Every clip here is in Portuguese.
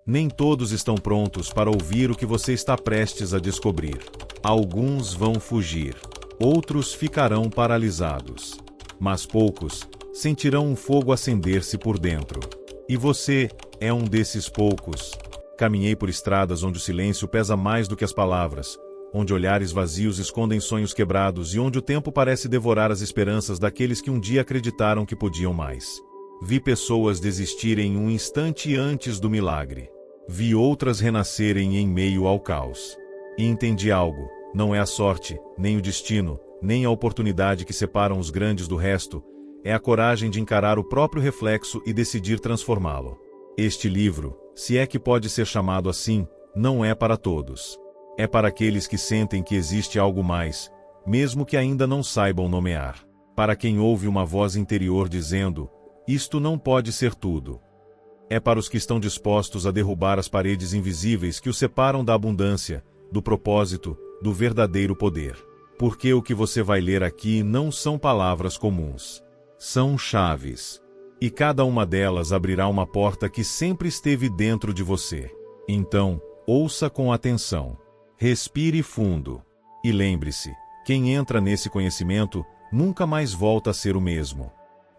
Nem todos estão prontos para ouvir o que você está prestes a descobrir. Alguns vão fugir, outros ficarão paralisados. Mas poucos sentirão um fogo acender-se por dentro. E você é um desses poucos. Caminhei por estradas onde o silêncio pesa mais do que as palavras, onde olhares vazios escondem sonhos quebrados e onde o tempo parece devorar as esperanças daqueles que um dia acreditaram que podiam mais. Vi pessoas desistirem um instante antes do milagre. Vi outras renascerem em meio ao caos. E entendi algo: não é a sorte, nem o destino, nem a oportunidade que separam os grandes do resto, é a coragem de encarar o próprio reflexo e decidir transformá-lo. Este livro, se é que pode ser chamado assim, não é para todos. É para aqueles que sentem que existe algo mais, mesmo que ainda não saibam nomear. Para quem ouve uma voz interior dizendo: isto não pode ser tudo. É para os que estão dispostos a derrubar as paredes invisíveis que os separam da abundância, do propósito, do verdadeiro poder. Porque o que você vai ler aqui não são palavras comuns. São chaves. E cada uma delas abrirá uma porta que sempre esteve dentro de você. Então, ouça com atenção. Respire fundo. E lembre-se, quem entra nesse conhecimento nunca mais volta a ser o mesmo.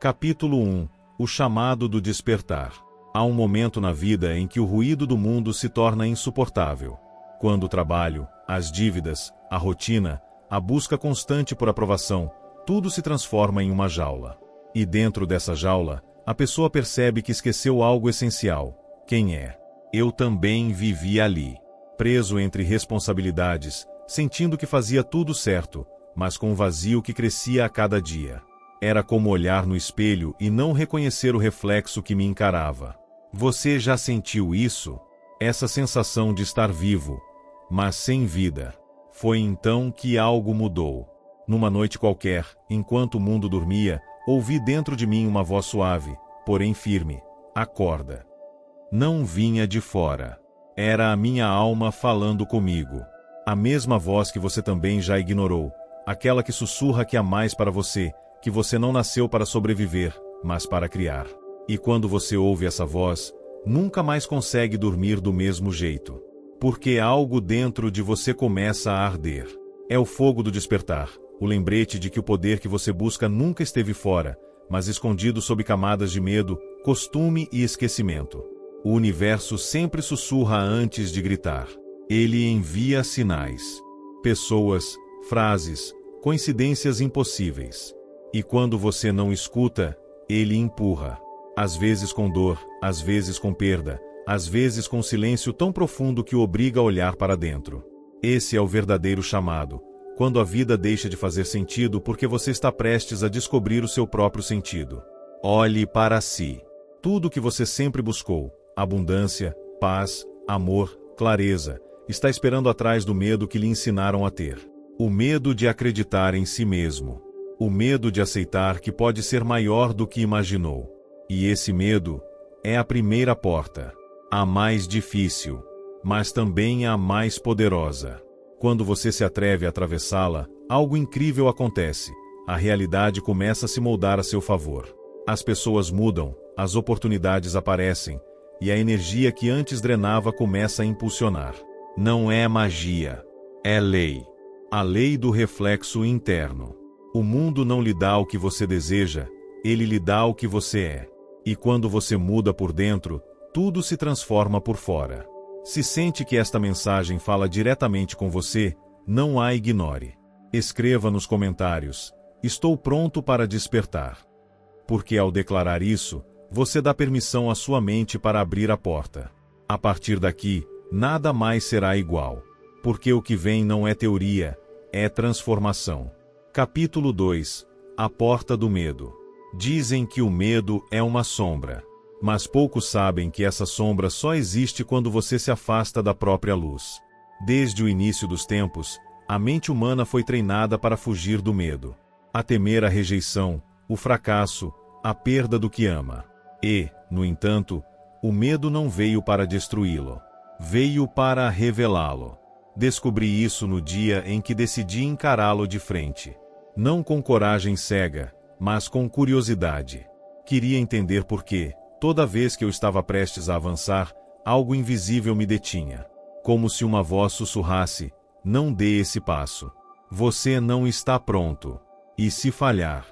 Capítulo 1. O chamado do despertar. Há um momento na vida em que o ruído do mundo se torna insuportável. Quando o trabalho, as dívidas, a rotina, a busca constante por aprovação, tudo se transforma em uma jaula. E dentro dessa jaula, a pessoa percebe que esqueceu algo essencial. Quem é? Eu também vivi ali. Preso entre responsabilidades, sentindo que fazia tudo certo, mas com um vazio que crescia a cada dia. Era como olhar no espelho e não reconhecer o reflexo que me encarava. Você já sentiu isso? Essa sensação de estar vivo, mas sem vida. Foi então que algo mudou. Numa noite qualquer, enquanto o mundo dormia, ouvi dentro de mim uma voz suave, porém firme: acorda. Não vinha de fora. Era a minha alma falando comigo. A mesma voz que você também já ignorou. Aquela que sussurra que há mais para você, que você não nasceu para sobreviver, mas para criar. E quando você ouve essa voz, nunca mais consegue dormir do mesmo jeito. Porque algo dentro de você começa a arder. É o fogo do despertar, o lembrete de que o poder que você busca nunca esteve fora, mas escondido sob camadas de medo, costume e esquecimento. O universo sempre sussurra antes de gritar. Ele envia sinais. Pessoas, frases, coincidências impossíveis. E quando você não escuta, ele empurra. Às vezes com dor, às vezes com perda, às vezes com silêncio tão profundo que o obriga a olhar para dentro. Esse é o verdadeiro chamado, quando a vida deixa de fazer sentido porque você está prestes a descobrir o seu próprio sentido. Olhe para si. Tudo o que você sempre buscou, abundância, paz, amor, clareza, está esperando atrás do medo que lhe ensinaram a ter. O medo de acreditar em si mesmo. O medo de aceitar que pode ser maior do que imaginou. E esse medo é a primeira porta. A mais difícil, mas também a mais poderosa. Quando você se atreve a atravessá-la, algo incrível acontece. A realidade começa a se moldar a seu favor. As pessoas mudam, as oportunidades aparecem, e a energia que antes drenava começa a impulsionar. Não é magia, é lei. A lei do reflexo interno. O mundo não lhe dá o que você deseja, ele lhe dá o que você é. E quando você muda por dentro, tudo se transforma por fora. Se sente que esta mensagem fala diretamente com você, não a ignore. Escreva nos comentários: estou pronto para despertar. Porque ao declarar isso, você dá permissão à sua mente para abrir a porta. A partir daqui, nada mais será igual. Porque o que vem não é teoria, é transformação. Capítulo 2. A porta do medo. Dizem que o medo é uma sombra. Mas poucos sabem que essa sombra só existe quando você se afasta da própria luz. Desde o início dos tempos, a mente humana foi treinada para fugir do medo. A temer a rejeição, o fracasso, a perda do que ama. E, no entanto, o medo não veio para destruí-lo. Veio para revelá-lo. Descobri isso no dia em que decidi encará-lo de frente. Não com coragem cega, mas com curiosidade. Queria entender por quê, toda vez que eu estava prestes a avançar, algo invisível me detinha. Como se uma voz sussurrasse: não dê esse passo. Você não está pronto. E se falhar?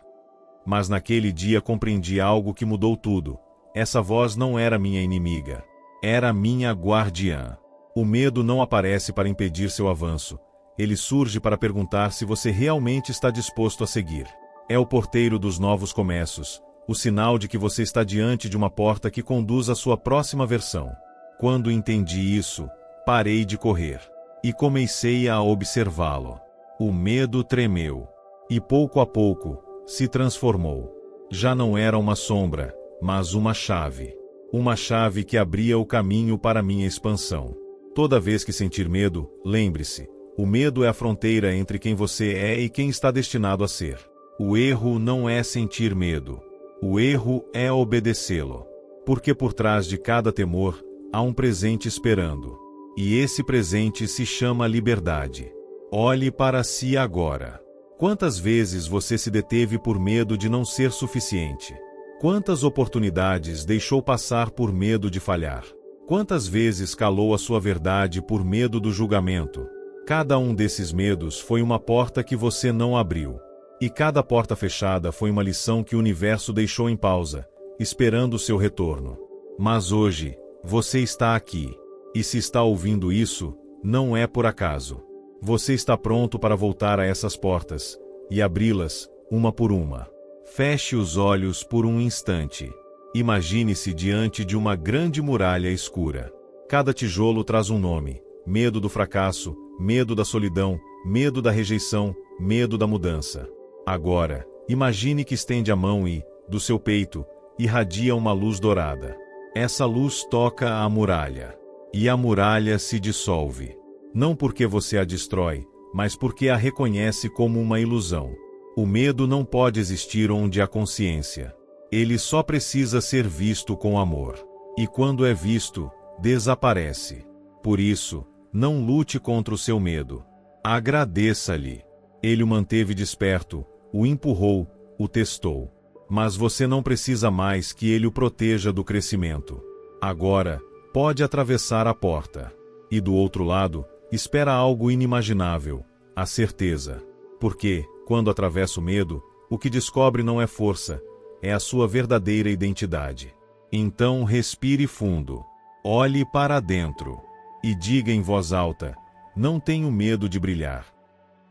Mas naquele dia compreendi algo que mudou tudo. Essa voz não era minha inimiga. Era minha guardiã. O medo não aparece para impedir seu avanço. Ele surge para perguntar se você realmente está disposto a seguir. É o porteiro dos novos começos, o sinal de que você está diante de uma porta que conduz à sua próxima versão. Quando entendi isso, parei de correr. E comecei a observá-lo. O medo tremeu. E pouco a pouco, se transformou. Já não era uma sombra, mas uma chave. Uma chave que abria o caminho para minha expansão. Toda vez que sentir medo, lembre-se, o medo é a fronteira entre quem você é e quem está destinado a ser. O erro não é sentir medo. O erro é obedecê-lo. Porque por trás de cada temor, há um presente esperando. E esse presente se chama liberdade. Olhe para si agora. Quantas vezes você se deteve por medo de não ser suficiente? Quantas oportunidades deixou passar por medo de falhar? Quantas vezes calou a sua verdade por medo do julgamento? Cada um desses medos foi uma porta que você não abriu. E cada porta fechada foi uma lição que o universo deixou em pausa, esperando o seu retorno. Mas hoje, você está aqui. E se está ouvindo isso, não é por acaso. Você está pronto para voltar a essas portas e abri-las, uma por uma. Feche os olhos por um instante. Imagine-se diante de uma grande muralha escura. Cada tijolo traz um nome: medo do fracasso, medo da solidão, medo da rejeição, medo da mudança. Agora, imagine que estende a mão e, do seu peito, irradia uma luz dourada. Essa luz toca a muralha. E a muralha se dissolve. Não porque você a destrói, mas porque a reconhece como uma ilusão. O medo não pode existir onde há consciência. Ele só precisa ser visto com amor. E quando é visto, desaparece. Por isso, não lute contra o seu medo. Agradeça-lhe. Ele o manteve desperto, o empurrou, o testou. Mas você não precisa mais que ele o proteja do crescimento. Agora, pode atravessar a porta. E do outro lado, espera algo inimaginável: a certeza. Porque, quando atravessa o medo, o que descobre não é força, é a sua verdadeira identidade. Então respire fundo. Olhe para dentro. E diga em voz alta: não tenho medo de brilhar.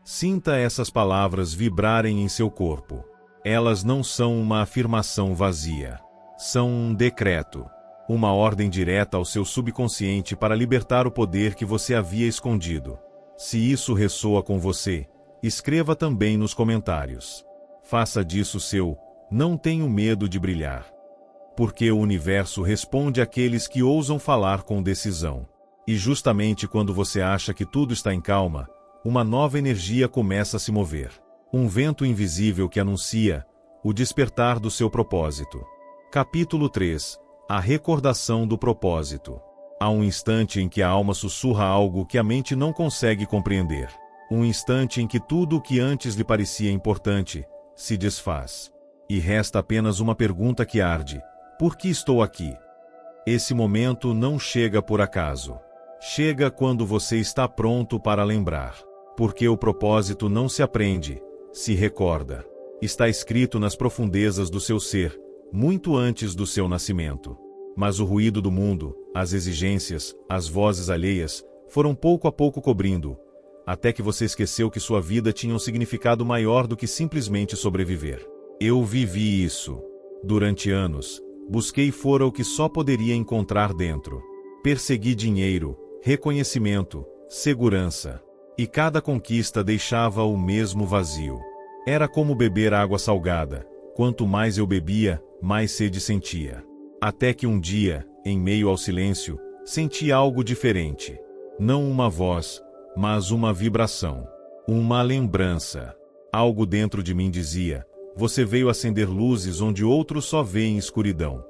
Sinta essas palavras vibrarem em seu corpo. Elas não são uma afirmação vazia. São um decreto. Uma ordem direta ao seu subconsciente para libertar o poder que você havia escondido. Se isso ressoa com você, escreva também nos comentários. Faça disso seu "não tenho medo de brilhar". Porque o universo responde àqueles que ousam falar com decisão. E justamente quando você acha que tudo está em calma, uma nova energia começa a se mover. Um vento invisível que anuncia o despertar do seu propósito. Capítulo 3. A recordação do propósito. Há um instante em que a alma sussurra algo que a mente não consegue compreender. Um instante em que tudo o que antes lhe parecia importante se desfaz. E resta apenas uma pergunta que arde: por que estou aqui? Esse momento não chega por acaso. Chega quando você está pronto para lembrar. Porque o propósito não se aprende, se recorda. Está escrito nas profundezas do seu ser, muito antes do seu nascimento. Mas o ruído do mundo, as exigências, as vozes alheias, foram pouco a pouco cobrindo, até que você esqueceu que sua vida tinha um significado maior do que simplesmente sobreviver. Eu vivi isso. Durante anos, busquei fora o que só poderia encontrar dentro. Persegui dinheiro, reconhecimento, segurança. E cada conquista deixava o mesmo vazio. Era como beber água salgada. Quanto mais eu bebia, mais sede sentia. Até que um dia, em meio ao silêncio, senti algo diferente. Não uma voz, mas uma vibração. Uma lembrança. Algo dentro de mim dizia: você veio acender luzes onde outros só veem escuridão.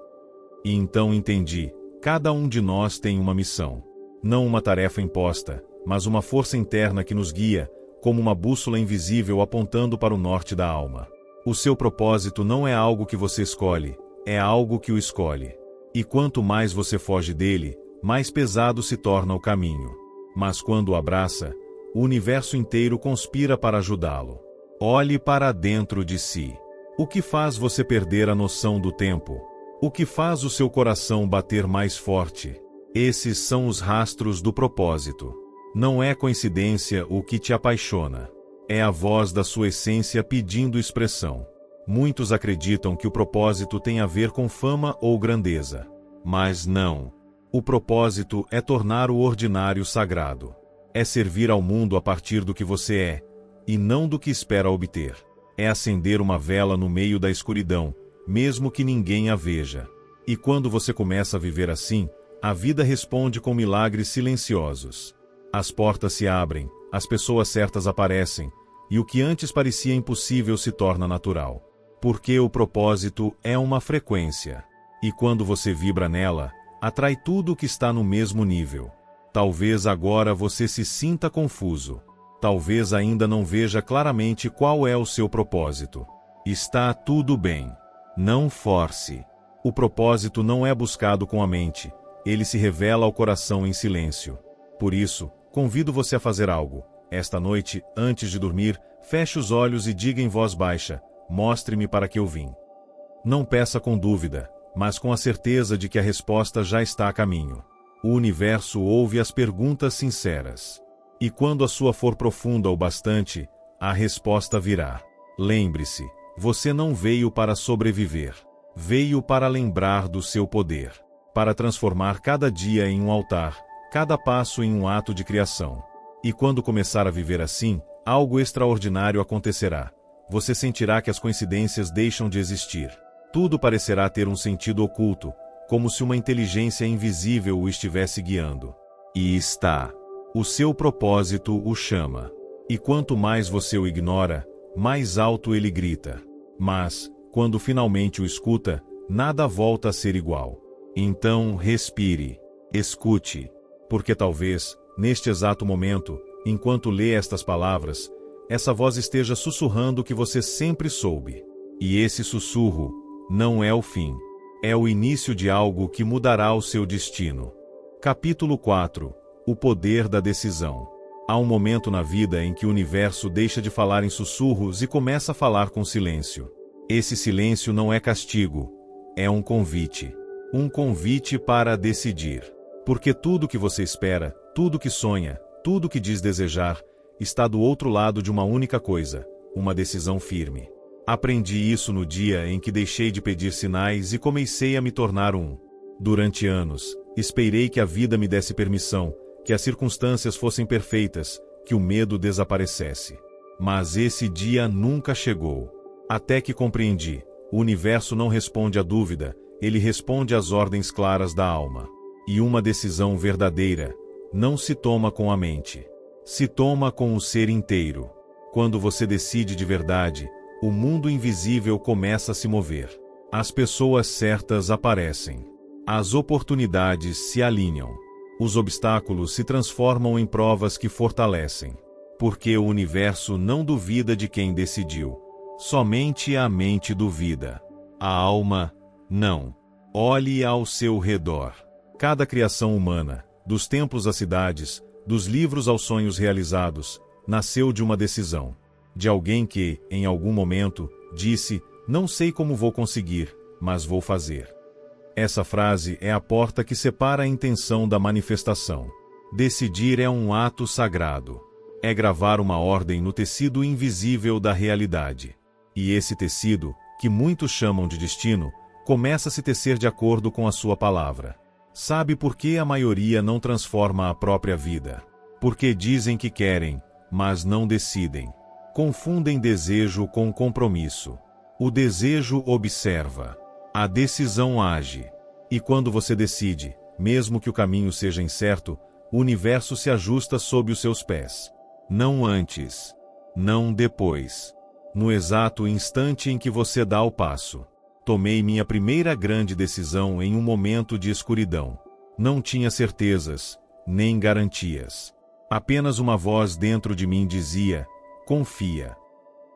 E então entendi: cada um de nós tem uma missão. Não uma tarefa imposta, mas uma força interna que nos guia, como uma bússola invisível apontando para o norte da alma. O seu propósito não é algo que você escolhe, é algo que o escolhe. E quanto mais você foge dele, mais pesado se torna o caminho. Mas quando o abraça, o universo inteiro conspira para ajudá-lo. Olhe para dentro de si. O que faz você perder a noção do tempo? O que faz o seu coração bater mais forte? Esses são os rastros do propósito. Não é coincidência o que te apaixona. É a voz da sua essência pedindo expressão. Muitos acreditam que o propósito tem a ver com fama ou grandeza. Mas não. O propósito é tornar o ordinário sagrado. É servir ao mundo a partir do que você é, e não do que espera obter. É acender uma vela no meio da escuridão, mesmo que ninguém a veja. E quando você começa a viver assim, a vida responde com milagres silenciosos. As portas se abrem, as pessoas certas aparecem, e o que antes parecia impossível se torna natural. Porque o propósito é uma frequência. E quando você vibra nela, atrai tudo o que está no mesmo nível. Talvez agora você se sinta confuso. Talvez ainda não veja claramente qual é o seu propósito. Está tudo bem. Não force. O propósito não é buscado com a mente. Ele se revela ao coração em silêncio. Por isso, convido você a fazer algo. Esta noite, antes de dormir, feche os olhos e diga em voz baixa: mostre-me para que eu vim. Não peça com dúvida, mas com a certeza de que a resposta já está a caminho. O universo ouve as perguntas sinceras. E quando a sua for profunda o bastante, a resposta virá. Lembre-se, você não veio para sobreviver. Veio para lembrar do seu poder. Para transformar cada dia em um altar, cada passo em um ato de criação. E quando começar a viver assim, algo extraordinário acontecerá. Você sentirá que as coincidências deixam de existir. Tudo parecerá ter um sentido oculto, como se uma inteligência invisível o estivesse guiando. E está. O seu propósito o chama. E quanto mais você o ignora, mais alto ele grita. Mas, quando finalmente o escuta, nada volta a ser igual. Então, respire. Escute. Porque talvez, neste exato momento, enquanto lê estas palavras, essa voz esteja sussurrando o que você sempre soube. E esse sussurro não é o fim. É o início de algo que mudará o seu destino. Capítulo 4. O poder da decisão. Há um momento na vida em que o universo deixa de falar em sussurros e começa a falar com silêncio. Esse silêncio não é castigo, é um convite. Um convite para decidir. Porque tudo que você espera, tudo que sonha, tudo que diz desejar, está do outro lado de uma única coisa: uma decisão firme. Aprendi isso no dia em que deixei de pedir sinais e comecei a me tornar um. Durante anos, esperei que a vida me desse permissão, que as circunstâncias fossem perfeitas, que o medo desaparecesse. Mas esse dia nunca chegou. Até que compreendi: o universo não responde à dúvida, ele responde às ordens claras da alma. E uma decisão verdadeira não se toma com a mente. Se toma com o ser inteiro. Quando você decide de verdade, o mundo invisível começa a se mover. As pessoas certas aparecem. As oportunidades se alinham. Os obstáculos se transformam em provas que fortalecem. Porque o universo não duvida de quem decidiu. Somente a mente duvida. A alma, não. Olhe ao seu redor. Cada criação humana, dos templos às cidades, dos livros aos sonhos realizados, nasceu de uma decisão. De alguém que, em algum momento, disse: não sei como vou conseguir, mas vou fazer. Essa frase é a porta que separa a intenção da manifestação. Decidir é um ato sagrado. É gravar uma ordem no tecido invisível da realidade. E esse tecido, que muitos chamam de destino, começa a se tecer de acordo com a sua palavra. Sabe por que a maioria não transforma a própria vida? Porque dizem que querem, mas não decidem. Confundem desejo com compromisso. O desejo observa. A decisão age. E quando você decide, mesmo que o caminho seja incerto, o universo se ajusta sob os seus pés. Não antes. Não depois. No exato instante em que você dá o passo. Tomei minha primeira grande decisão em um momento de escuridão. Não tinha certezas, nem garantias. Apenas uma voz dentro de mim dizia: confia.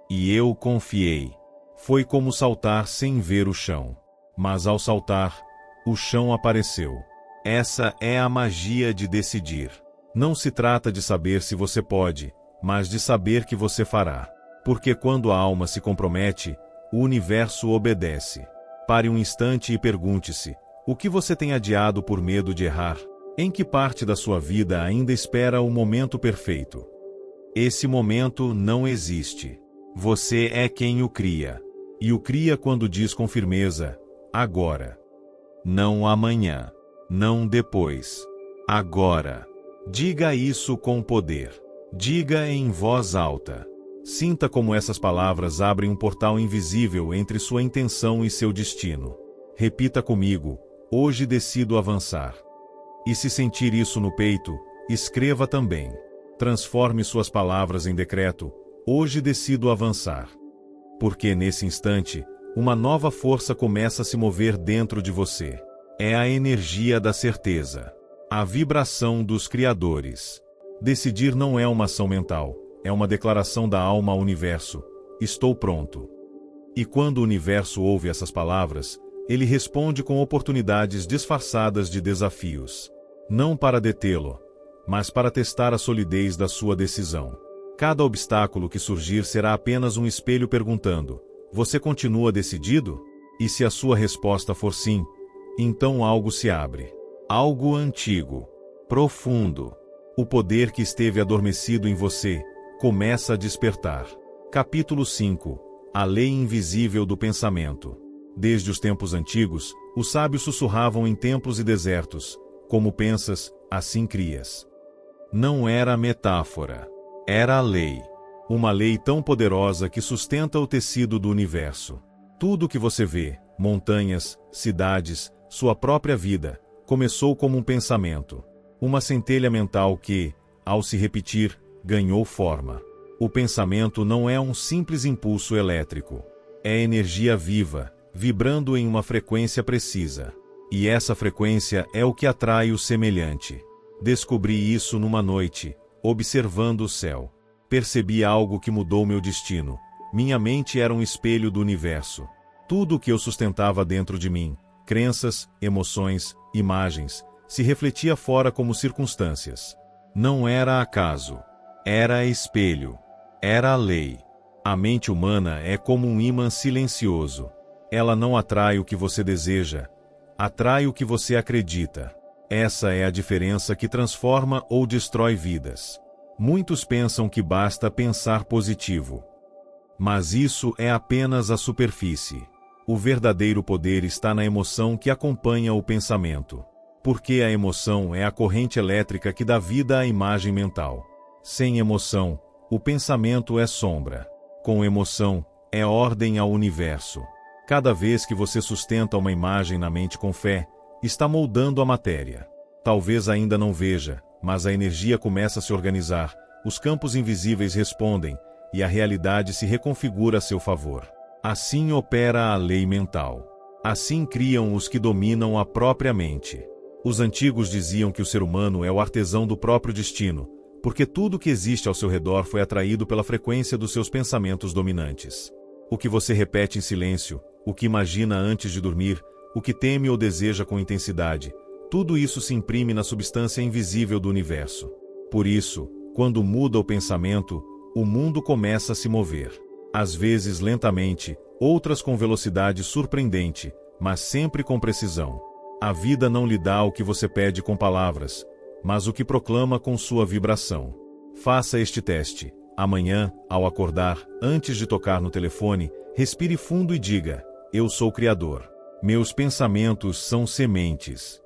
E eu confiei. Foi como saltar sem ver o chão. Mas ao saltar, o chão apareceu. Essa é a magia de decidir. Não se trata de saber se você pode, mas de saber que você fará. Porque quando a alma se compromete, o universo obedece. Pare um instante e pergunte-se: o que você tem adiado por medo de errar? Em que parte da sua vida ainda espera o momento perfeito? Esse momento não existe. Você é quem o cria. E o cria quando diz com firmeza: agora. Não amanhã. Não depois. Agora. Diga isso com poder. Diga em voz alta. Sinta como essas palavras abrem um portal invisível entre sua intenção e seu destino. Repita comigo: hoje decido avançar. E se sentir isso no peito, escreva também. Transforme suas palavras em decreto: hoje decido avançar. Porque nesse instante, uma nova força começa a se mover dentro de você. É a energia da certeza. A vibração dos criadores. Decidir não é uma ação mental, é uma declaração da alma ao universo: estou pronto. E quando o universo ouve essas palavras, ele responde com oportunidades disfarçadas de desafios. Não para detê-lo, mas para testar a solidez da sua decisão. Cada obstáculo que surgir será apenas um espelho perguntando: você continua decidido? E se a sua resposta for sim, então algo se abre. Algo antigo, profundo. O poder que esteve adormecido em você começa a despertar. Capítulo 5. A lei invisível do pensamento. Desde os tempos antigos, os sábios sussurravam em templos e desertos: como pensas, assim crias. Não era metáfora. Era a lei. Uma lei tão poderosa que sustenta o tecido do universo. Tudo o que você vê, montanhas, cidades, sua própria vida, começou como um pensamento. Uma centelha mental que, ao se repetir, ganhou forma. O pensamento não é um simples impulso elétrico. É energia viva, vibrando em uma frequência precisa. E essa frequência é o que atrai o semelhante. Descobri isso numa noite, observando o céu. Percebi algo que mudou meu destino. Minha mente era um espelho do universo. Tudo o que eu sustentava dentro de mim, crenças, emoções, imagens, se refletia fora como circunstâncias. Não era acaso. Era espelho. Era a lei. A mente humana é como um ímã silencioso. Ela não atrai o que você deseja, atrai o que você acredita. Essa é a diferença que transforma ou destrói vidas. Muitos pensam que basta pensar positivo. Mas isso é apenas a superfície. O verdadeiro poder está na emoção que acompanha o pensamento. Porque a emoção é a corrente elétrica que dá vida à imagem mental. Sem emoção, o pensamento é sombra. Com emoção, é ordem ao universo. Cada vez que você sustenta uma imagem na mente com fé, está moldando a matéria. Talvez ainda não veja, mas a energia começa a se organizar, os campos invisíveis respondem, e a realidade se reconfigura a seu favor. Assim opera a lei mental. Assim criam os que dominam a própria mente. Os antigos diziam que o ser humano é o artesão do próprio destino, porque tudo que existe ao seu redor foi atraído pela frequência dos seus pensamentos dominantes. O que você repete em silêncio, o que imagina antes de dormir, o que teme ou deseja com intensidade, tudo isso se imprime na substância invisível do universo. Por isso, quando muda o pensamento, o mundo começa a se mover. Às vezes lentamente, outras com velocidade surpreendente, mas sempre com precisão. A vida não lhe dá o que você pede com palavras, mas o que proclama com sua vibração. Faça este teste. Amanhã, ao acordar, antes de tocar no telefone, respire fundo e diga: eu sou Criador. Meus pensamentos são sementes.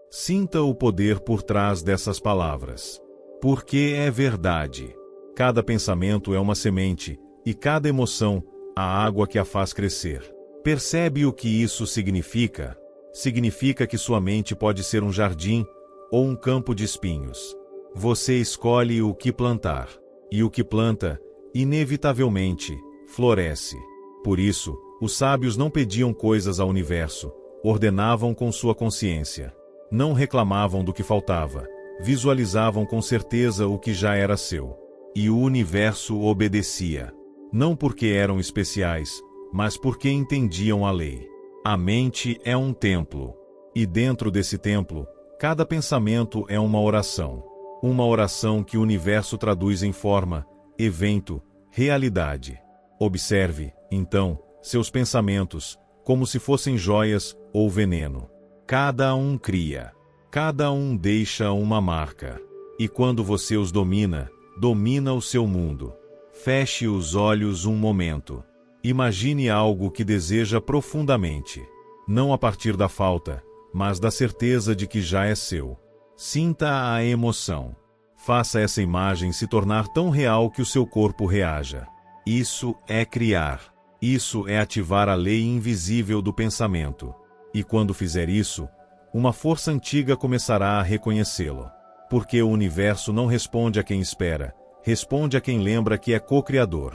Sinta o poder por trás dessas palavras. Porque é verdade. Cada pensamento é uma semente, e cada emoção, a água que a faz crescer. Percebe o que isso significa? Significa que sua mente pode ser um jardim ou um campo de espinhos. Você escolhe o que plantar. E o que planta, inevitavelmente, floresce. Por isso, os sábios não pediam coisas ao universo, ordenavam com sua consciência. Não reclamavam do que faltava, visualizavam com certeza o que já era seu. E o universo obedecia. Não porque eram especiais, mas porque entendiam a lei. A mente é um templo. E dentro desse templo, Cada pensamento é uma oração. Uma oração que o universo traduz em forma, evento, realidade. Observe, então, seus pensamentos, como se fossem joias ou veneno. Cada um cria. Cada um deixa uma marca. E quando você os domina, domina o seu mundo. Feche os olhos um momento. Imagine algo que deseja profundamente. Não a partir da falta, mas da certeza de que já é seu. Sinta a emoção. Faça essa imagem se tornar tão real que o seu corpo reaja. Isso é criar. Isso é ativar a lei invisível do pensamento. E quando fizer isso, uma força antiga começará a reconhecê-lo. Porque o universo não responde a quem espera, responde a quem lembra que é co-criador.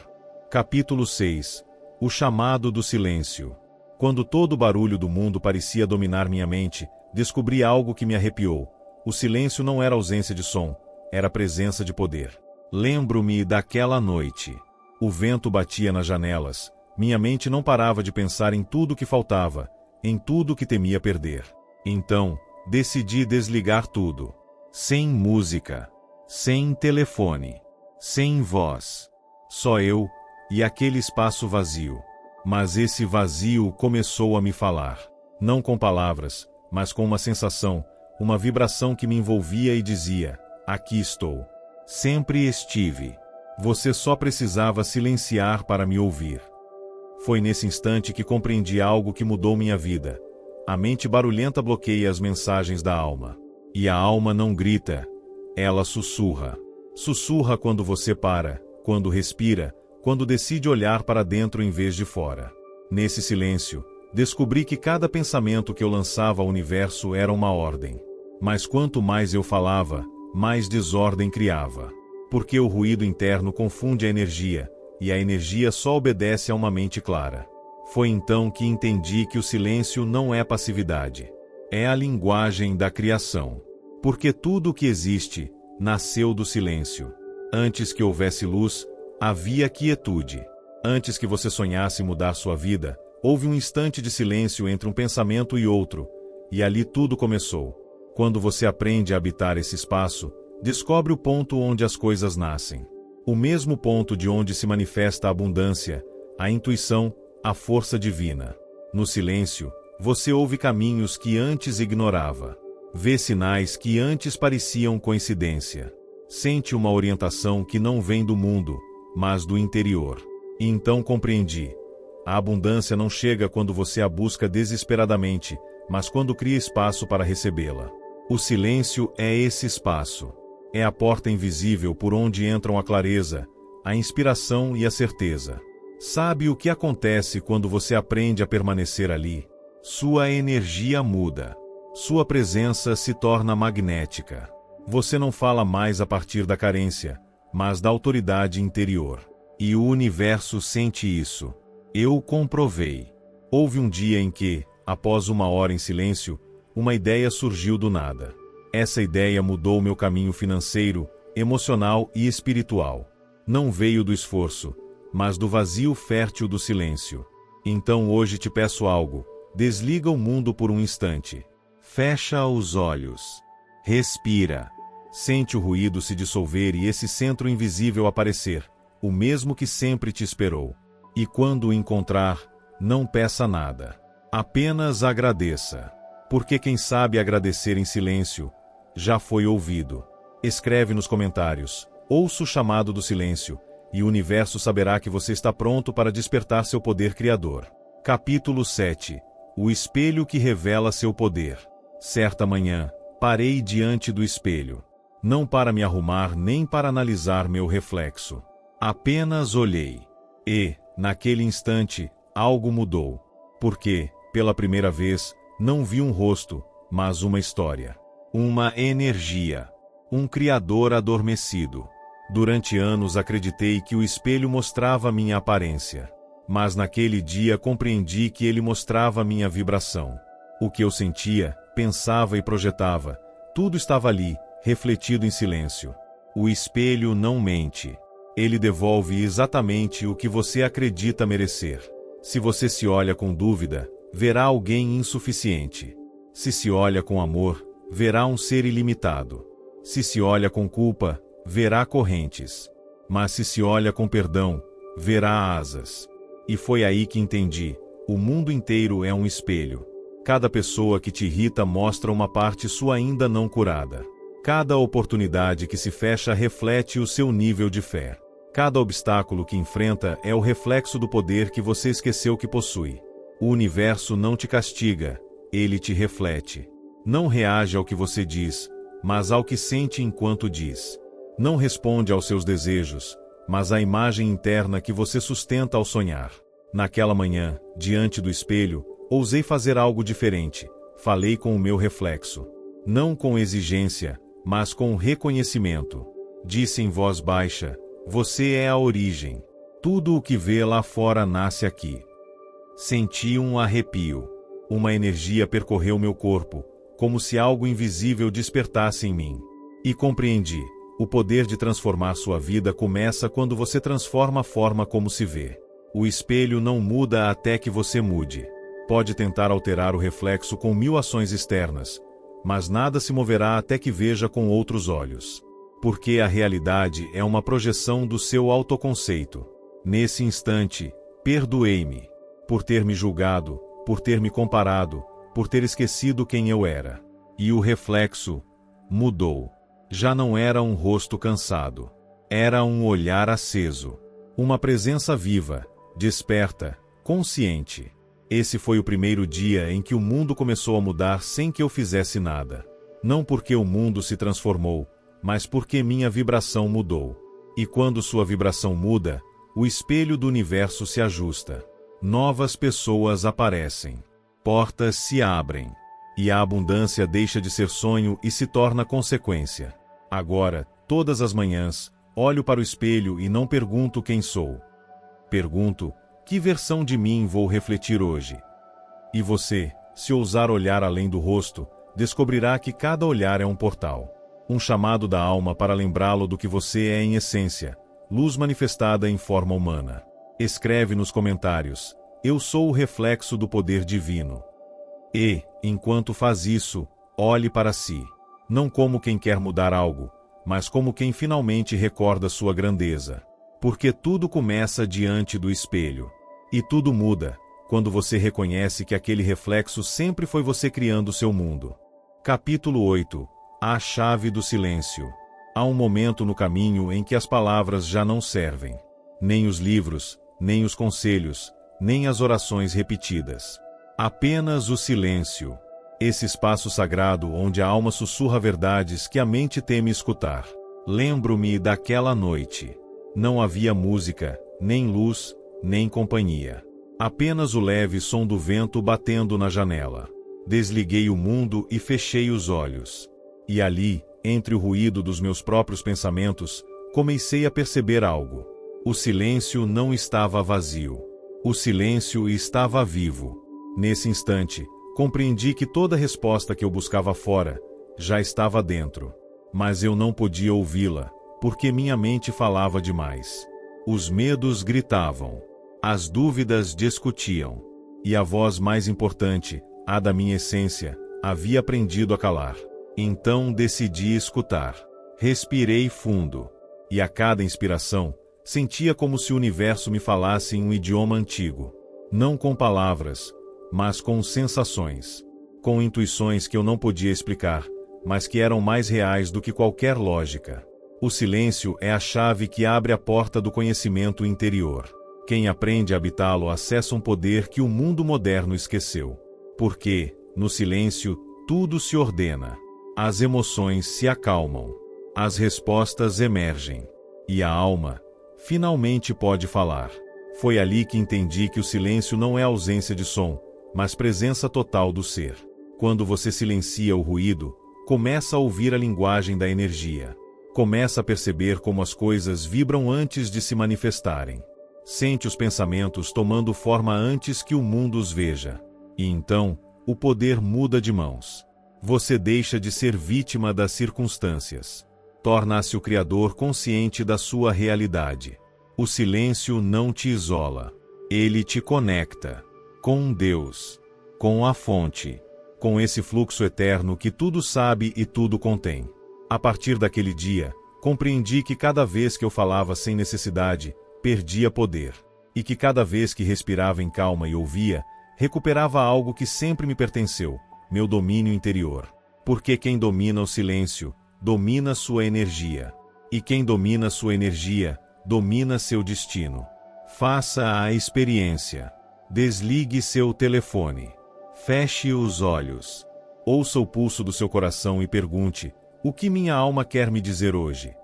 Capítulo 6. O chamado do silêncio. Quando todo o barulho do mundo parecia dominar minha mente, descobri algo que me arrepiou. O silêncio não era ausência de som, era presença de poder. Lembro-me daquela noite. O vento batia nas janelas, minha mente não parava de pensar em tudo que faltava, em tudo que temia perder. Então, decidi desligar tudo. Sem música, sem telefone, sem voz. Só eu e aquele espaço vazio. Mas esse vazio começou a me falar. Não com palavras, mas com uma sensação, uma vibração que me envolvia e dizia: aqui estou. Sempre estive. Você só precisava silenciar para me ouvir. Foi nesse instante que compreendi algo que mudou minha vida. A mente barulhenta bloqueia as mensagens da alma. E a alma não grita, ela sussurra. Sussurra quando você para, quando respira, quando decide olhar para dentro em vez de fora. Nesse silêncio, descobri que cada pensamento que eu lançava ao universo era uma ordem. Mas quanto mais eu falava, mais desordem criava. Porque o ruído interno confunde a energia, e a energia só obedece a uma mente clara. Foi então que entendi que o silêncio não é passividade. É a linguagem da criação. Porque tudo o que existe, nasceu do silêncio. Antes que houvesse luz, havia quietude. Antes que você sonhasse mudar sua vida, houve um instante de silêncio entre um pensamento e outro, e ali tudo começou. Quando você aprende a habitar esse espaço, descobre o ponto onde as coisas nascem. O mesmo ponto de onde se manifesta a abundância, a intuição, a força divina. No silêncio, você ouve caminhos que antes ignorava. Vê sinais que antes pareciam coincidência. Sente uma orientação que não vem do mundo, mas do interior. E então compreendi. A abundância não chega quando você a busca desesperadamente, mas quando cria espaço para recebê-la. O silêncio é esse espaço. É a porta invisível por onde entram a clareza, a inspiração e a certeza. Sabe o que acontece quando você aprende a permanecer ali? Sua energia muda. Sua presença se torna magnética. Você não fala mais a partir da carência, mas da autoridade interior. E o universo sente isso. Eu comprovei. Houve um dia em que, após 1 hora em silêncio, uma ideia surgiu do nada. Essa ideia mudou meu caminho financeiro, emocional e espiritual. Não veio do esforço, mas do vazio fértil do silêncio. Então hoje te peço algo. Desliga o mundo por um instante. Fecha os olhos. Respira. Sente o ruído se dissolver e esse centro invisível aparecer, o mesmo que sempre te esperou. E quando o encontrar, não peça nada. Apenas agradeça. Porque quem sabe agradecer em silêncio, já foi ouvido. Escreve nos comentários, ouço o chamado do silêncio, e o universo saberá que você está pronto para despertar seu poder criador. Capítulo 7. O espelho que revela seu poder. Certa manhã, parei diante do espelho. Não para me arrumar nem para analisar meu reflexo. Apenas olhei. E, naquele instante, algo mudou. Porque, pela primeira vez, não vi um rosto, mas uma história. Uma energia. Um criador adormecido. Durante anos acreditei que o espelho mostrava minha aparência. Mas naquele dia compreendi que ele mostrava minha vibração. O que eu sentia, pensava e projetava, tudo estava ali, refletido em silêncio. O espelho não mente. Ele devolve exatamente o que você acredita merecer. Se você se olha com dúvida, verá alguém insuficiente. Se se olha com amor, verá um ser ilimitado. Se se olha com culpa, verá correntes. Mas se se olha com perdão, verá asas. E foi aí que entendi: o mundo inteiro é um espelho. Cada pessoa que te irrita mostra uma parte sua ainda não curada. Cada oportunidade que se fecha reflete o seu nível de fé. Cada obstáculo que enfrenta é o reflexo do poder que você esqueceu que possui. O universo não te castiga, ele te reflete. Não reage ao que você diz, mas ao que sente enquanto diz. Não responde aos seus desejos, mas à imagem interna que você sustenta ao sonhar. Naquela manhã, diante do espelho, ousei fazer algo diferente. Falei com o meu reflexo. Não com exigência, mas com reconhecimento. Disse em voz baixa: você é a origem. Tudo o que vê lá fora nasce aqui. Senti um arrepio. Uma energia percorreu meu corpo, como se algo invisível despertasse em mim. E compreendi: o poder de transformar sua vida começa quando você transforma a forma como se vê. O espelho não muda até que você mude. Pode tentar alterar o reflexo com 1000 ações externas, mas nada se moverá até que veja com outros olhos. Porque a realidade é uma projeção do seu autoconceito. Nesse instante, perdoei-me por ter me julgado, por ter me comparado, por ter esquecido quem eu era. E o reflexo mudou. Já não era um rosto cansado. Era um olhar aceso. Uma presença viva, desperta, consciente. Esse foi o primeiro dia em que o mundo começou a mudar sem que eu fizesse nada. Não porque o mundo se transformou, mas porque minha vibração mudou. E quando sua vibração muda, o espelho do universo se ajusta. Novas pessoas aparecem. Portas se abrem. E a abundância deixa de ser sonho e se torna consequência. Agora, todas as manhãs, olho para o espelho e não pergunto quem sou. Pergunto: que versão de mim vou refletir hoje? E você, se ousar olhar além do rosto, descobrirá que cada olhar é um portal. Um chamado da alma para lembrá-lo do que você é em essência, luz manifestada em forma humana. Escreve nos comentários: eu sou o reflexo do poder divino. E, enquanto faz isso, olhe para si. Não como quem quer mudar algo, mas como quem finalmente recorda sua grandeza. Porque tudo começa diante do espelho. E tudo muda, quando você reconhece que aquele reflexo sempre foi você criando seu mundo. Capítulo 8. A chave do silêncio. Há um momento no caminho em que as palavras já não servem. Nem os livros, nem os conselhos, nem as orações repetidas. Apenas o silêncio. Esse espaço sagrado onde a alma sussurra verdades que a mente teme escutar. Lembro-me daquela noite. Não havia música, nem luz, nem companhia. Apenas o leve som do vento batendo na janela. Desliguei o mundo e fechei os olhos. E ali, entre o ruído dos meus próprios pensamentos, comecei a perceber algo. O silêncio não estava vazio. O silêncio estava vivo. Nesse instante, compreendi que toda resposta que eu buscava fora, já estava dentro. Mas eu não podia ouvi-la, porque minha mente falava demais. Os medos gritavam. As dúvidas discutiam. E a voz mais importante, a da minha essência, havia aprendido a calar. Então decidi escutar. Respirei fundo. E a cada inspiração, sentia como se o universo me falasse em um idioma antigo. Não com palavras, mas com sensações. Com intuições que eu não podia explicar, mas que eram mais reais do que qualquer lógica. O silêncio é a chave que abre a porta do conhecimento interior. Quem aprende a habitá-lo acessa um poder que o mundo moderno esqueceu. Porque, no silêncio, tudo se ordena. As emoções se acalmam. As respostas emergem. E a alma, finalmente pode falar. Foi ali que entendi que o silêncio não é ausência de som, mas presença total do ser. Quando você silencia o ruído, começa a ouvir a linguagem da energia. Começa a perceber como as coisas vibram antes de se manifestarem. Sente os pensamentos tomando forma antes que o mundo os veja. E então, o poder muda de mãos. Você deixa de ser vítima das circunstâncias. Torna-se o criador consciente da sua realidade. O silêncio não te isola. Ele te conecta com Deus, com a fonte, com esse fluxo eterno que tudo sabe e tudo contém. A partir daquele dia, compreendi que cada vez que eu falava sem necessidade, perdia poder, e que cada vez que respirava em calma e ouvia, recuperava algo que sempre me pertenceu, meu domínio interior. Porque quem domina o silêncio, domina sua energia. E quem domina sua energia, domina seu destino. Faça a experiência. Desligue seu telefone. Feche os olhos. Ouça o pulso do seu coração e pergunte: o que minha alma quer me dizer hoje?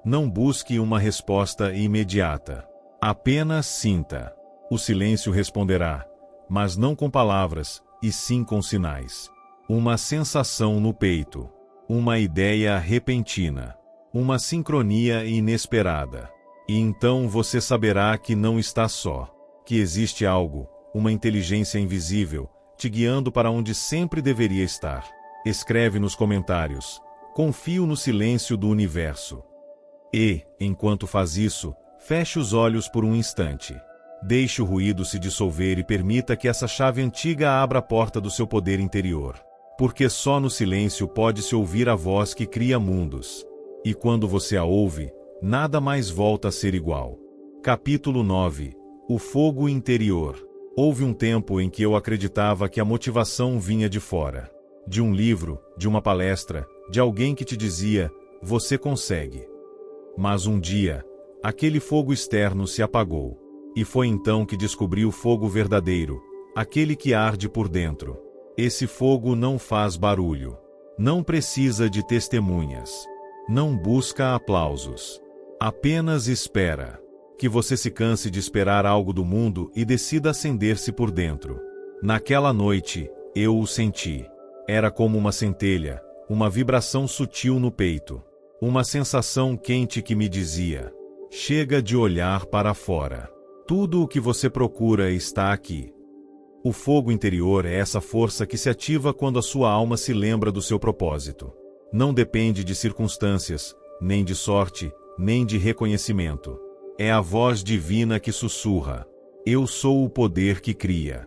Não busque uma resposta imediata. Apenas sinta. O silêncio responderá, mas não com palavras, e sim com sinais. Uma sensação no peito. Uma ideia repentina. Uma sincronia inesperada. E então você saberá que não está só. Que existe algo, uma inteligência invisível, te guiando para onde sempre deveria estar. Escreve nos comentários: confio no silêncio do universo. E, enquanto faz isso, feche os olhos por um instante. Deixe o ruído se dissolver e permita que essa chave antiga abra a porta do seu poder interior. Porque só no silêncio pode-se ouvir a voz que cria mundos. E quando você a ouve, nada mais volta a ser igual. Capítulo 9. O fogo interior. Houve um tempo em que eu acreditava que a motivação vinha de fora. De um livro, de uma palestra, de alguém que te dizia: você consegue. Mas um dia, aquele fogo externo se apagou. E foi então que descobri o fogo verdadeiro, aquele que arde por dentro. Esse fogo não faz barulho. Não precisa de testemunhas. Não busca aplausos. Apenas espera. Que você se canse de esperar algo do mundo e decida acender-se por dentro. Naquela noite, eu o senti. Era como uma centelha, uma vibração sutil no peito. Uma sensação quente que me dizia: chega de olhar para fora. Tudo o que você procura está aqui. O fogo interior é essa força que se ativa quando a sua alma se lembra do seu propósito. Não depende de circunstâncias, nem de sorte, nem de reconhecimento. É a voz divina que sussurra: eu sou o poder que cria.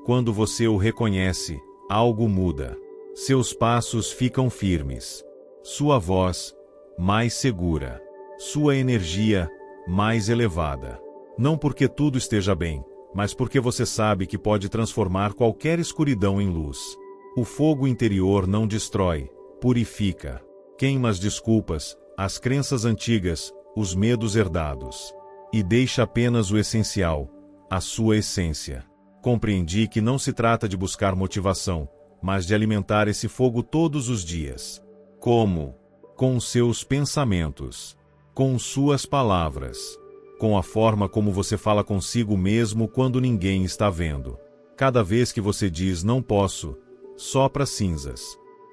Quando você o reconhece, algo muda. Seus passos ficam firmes. Sua voz, mais segura. Sua energia, mais elevada. Não porque tudo esteja bem, mas porque você sabe que pode transformar qualquer escuridão em luz. O fogo interior não destrói, purifica. Queima as desculpas, as crenças antigas, os medos herdados. E deixa apenas o essencial, a sua essência. Compreendi que não se trata de buscar motivação, mas de alimentar esse fogo todos os dias. Como? Com seus pensamentos. Com suas palavras. Com a forma como você fala consigo mesmo quando ninguém está vendo. Cada vez que você diz não posso, sopra cinzas.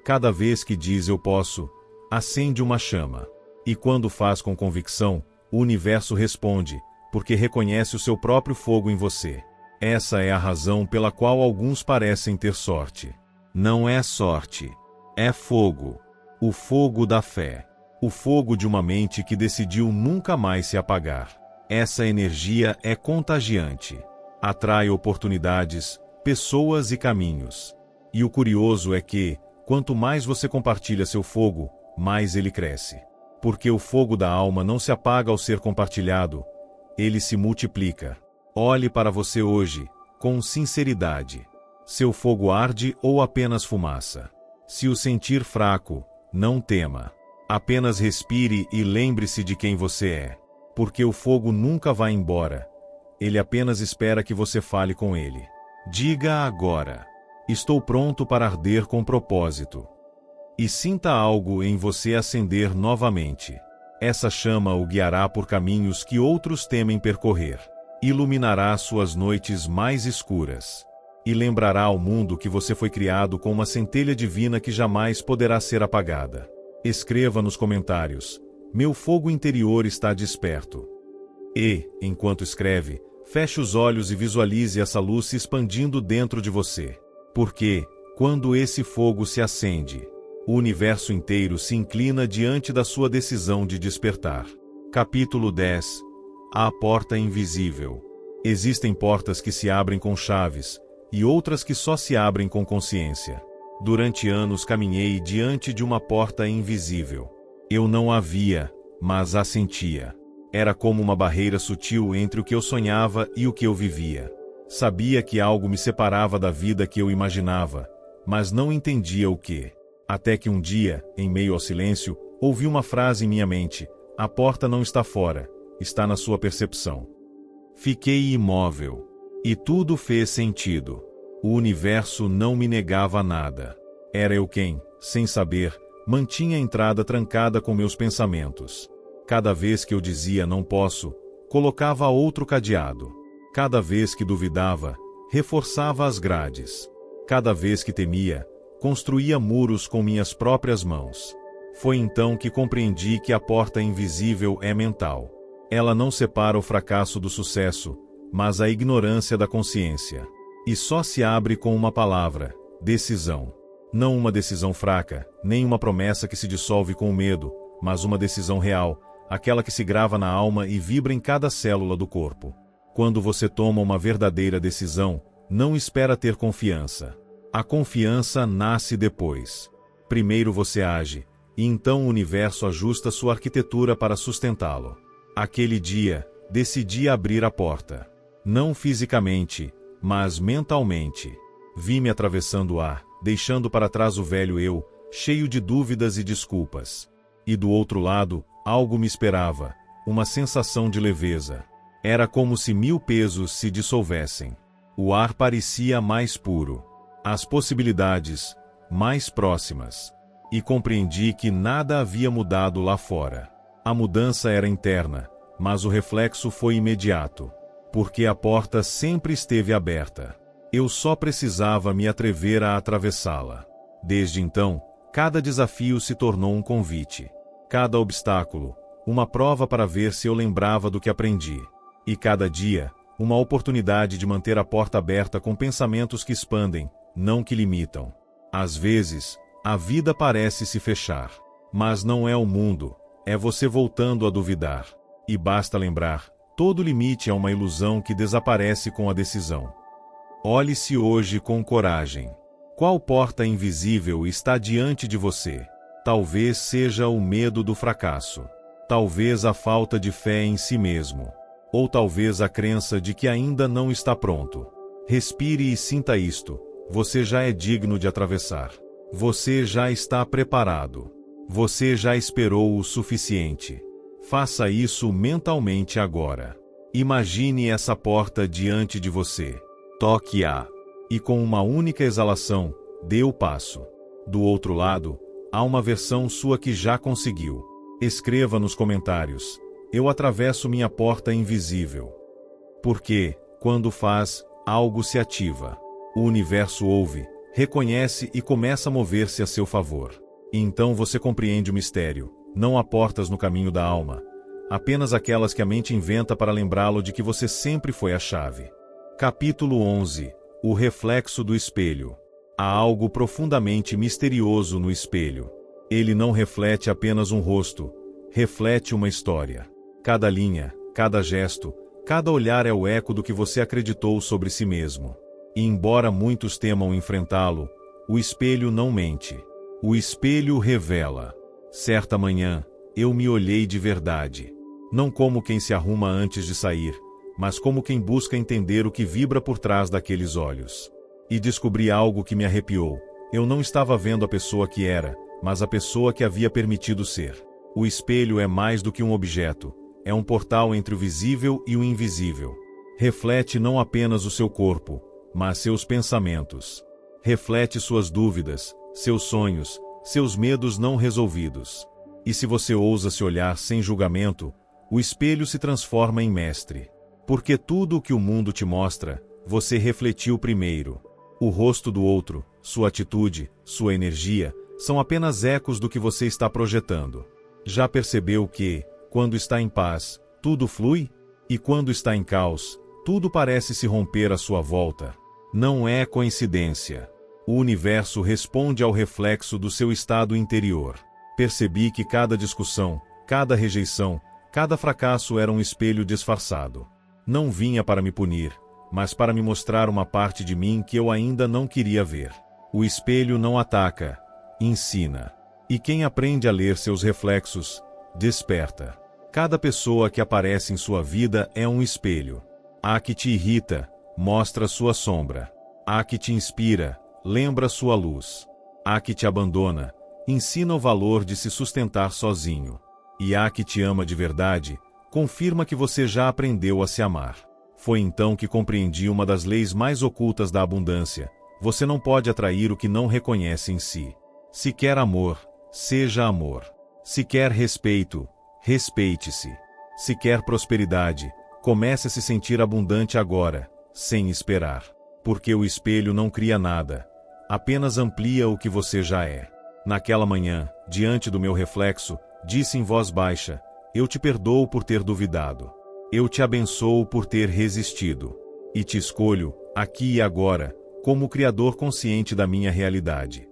Cada vez que diz eu posso, acende uma chama. E quando faz com convicção, o universo responde, porque reconhece o seu próprio fogo em você. Essa é a razão pela qual alguns parecem ter sorte. Não é sorte. É fogo. O fogo da fé. O fogo de uma mente que decidiu nunca mais se apagar. Essa energia é contagiante. Atrai oportunidades, pessoas e caminhos. E o curioso é que, quanto mais você compartilha seu fogo, mais ele cresce. Porque o fogo da alma não se apaga ao ser compartilhado, ele se multiplica. Olhe para você hoje, com sinceridade. Seu fogo arde ou apenas fumaça? Se o sentir fraco, não tema. Apenas respire e lembre-se de quem você é. Porque o fogo nunca vai embora. Ele apenas espera que você fale com ele. Diga agora: estou pronto para arder com propósito. E sinta algo em você acender novamente. Essa chama o guiará por caminhos que outros temem percorrer. Iluminará suas noites mais escuras. E lembrará ao mundo que você foi criado com uma centelha divina que jamais poderá ser apagada. Escreva nos comentários: meu fogo interior está desperto. E, enquanto escreve, feche os olhos e visualize essa luz se expandindo dentro de você. Porque, quando esse fogo se acende, o universo inteiro se inclina diante da sua decisão de despertar. Capítulo 10. A porta invisível. Existem portas que se abrem com chaves, e outras que só se abrem com consciência. Durante anos caminhei diante de uma porta invisível. Eu não a via, mas a sentia. Era como uma barreira sutil entre o que eu sonhava e o que eu vivia. Sabia que algo me separava da vida que eu imaginava, mas não entendia o que. Até que um dia, em meio ao silêncio, ouvi uma frase em minha mente: a porta não está fora, está na sua percepção. Fiquei imóvel. E tudo fez sentido. O universo não me negava nada. Era eu quem, sem saber, mantinha a entrada trancada com meus pensamentos. Cada vez que eu dizia não posso, colocava outro cadeado. Cada vez que duvidava, reforçava as grades. Cada vez que temia, construía muros com minhas próprias mãos. Foi então que compreendi que a porta invisível é mental. Ela não separa o fracasso do sucesso, mas a ignorância da consciência. E só se abre com uma palavra: decisão. Não uma decisão fraca, nem uma promessa que se dissolve com o medo, mas uma decisão real, aquela que se grava na alma e vibra em cada célula do corpo. Quando você toma uma verdadeira decisão, não espera ter confiança. A confiança nasce depois. Primeiro você age, e então o universo ajusta sua arquitetura para sustentá-lo. Aquele dia, decidi abrir a porta. Não fisicamente, mas mentalmente. Vi-me atravessando o ar, deixando para trás o velho eu, cheio de dúvidas e desculpas. E do outro lado, algo me esperava, uma sensação de leveza. Era como se 1000 pesos se dissolvessem. O ar parecia mais puro. As possibilidades, mais próximas. E compreendi que nada havia mudado lá fora. A mudança era interna, mas o reflexo foi imediato. Porque a porta sempre esteve aberta. Eu só precisava me atrever a atravessá-la. Desde então, cada desafio se tornou um convite. Cada obstáculo, uma prova para ver se eu lembrava do que aprendi. E cada dia, uma oportunidade de manter a porta aberta com pensamentos que expandem, não que limitam. Às vezes, a vida parece se fechar. Mas não é o mundo, é você voltando a duvidar. E basta lembrar: todo limite é uma ilusão que desaparece com a decisão. Olhe-se hoje com coragem. Qual porta invisível está diante de você? Talvez seja o medo do fracasso. Talvez a falta de fé em si mesmo. Ou talvez a crença de que ainda não está pronto. Respire e sinta isto. Você já é digno de atravessar. Você já está preparado. Você já esperou o suficiente. Faça isso mentalmente agora. Imagine essa porta diante de você. Toque-a. E com uma única exalação, dê o passo. Do outro lado, há uma versão sua que já conseguiu. Escreva nos comentários: eu atravesso minha porta invisível. Porque, quando faz, algo se ativa. O universo ouve, reconhece e começa a mover-se a seu favor. E então você compreende o mistério. Não há portas no caminho da alma. Apenas aquelas que a mente inventa para lembrá-lo de que você sempre foi a chave. Capítulo 11. O reflexo do espelho. Há algo profundamente misterioso no espelho. Ele não reflete apenas um rosto, reflete uma história. Cada linha, cada gesto, cada olhar é o eco do que você acreditou sobre si mesmo. E embora muitos temam enfrentá-lo, o espelho não mente. O espelho revela. Certa manhã, eu me olhei de verdade. Não como quem se arruma antes de sair, mas como quem busca entender o que vibra por trás daqueles olhos. E descobri algo que me arrepiou. Eu não estava vendo a pessoa que era, mas a pessoa que havia permitido ser. O espelho é mais do que um objeto. É um portal entre o visível e o invisível. Reflete não apenas o seu corpo, mas seus pensamentos. Reflete suas dúvidas, seus sonhos, seus medos não resolvidos. E se você ousa se olhar sem julgamento, o espelho se transforma em mestre. Porque tudo o que o mundo te mostra, você refletiu primeiro. O rosto do outro, sua atitude, sua energia, são apenas ecos do que você está projetando. Já percebeu que, quando está em paz, tudo flui? E quando está em caos, tudo parece se romper à sua volta? Não é coincidência. O universo responde ao reflexo do seu estado interior. Percebi que cada discussão, cada rejeição, cada fracasso era um espelho disfarçado. Não vinha para me punir, mas para me mostrar uma parte de mim que eu ainda não queria ver. O espelho não ataca, ensina. E quem aprende a ler seus reflexos, desperta. Cada pessoa que aparece em sua vida é um espelho. A que te irrita, mostra sua sombra. A que te inspira, lembra sua luz. A que te abandona, ensina o valor de se sustentar sozinho. E a que te ama de verdade, confirma que você já aprendeu a se amar. Foi então que compreendi uma das leis mais ocultas da abundância. Você não pode atrair o que não reconhece em si. Se quer amor, seja amor. Se quer respeito, respeite-se. Se quer prosperidade, comece a se sentir abundante agora, sem esperar. Porque o espelho não cria nada, apenas amplia o que você já é. Naquela manhã, diante do meu reflexo, disse em voz baixa: eu te perdoo por ter duvidado. Eu te abençoo por ter resistido. E te escolho, aqui e agora, como o Criador consciente da minha realidade.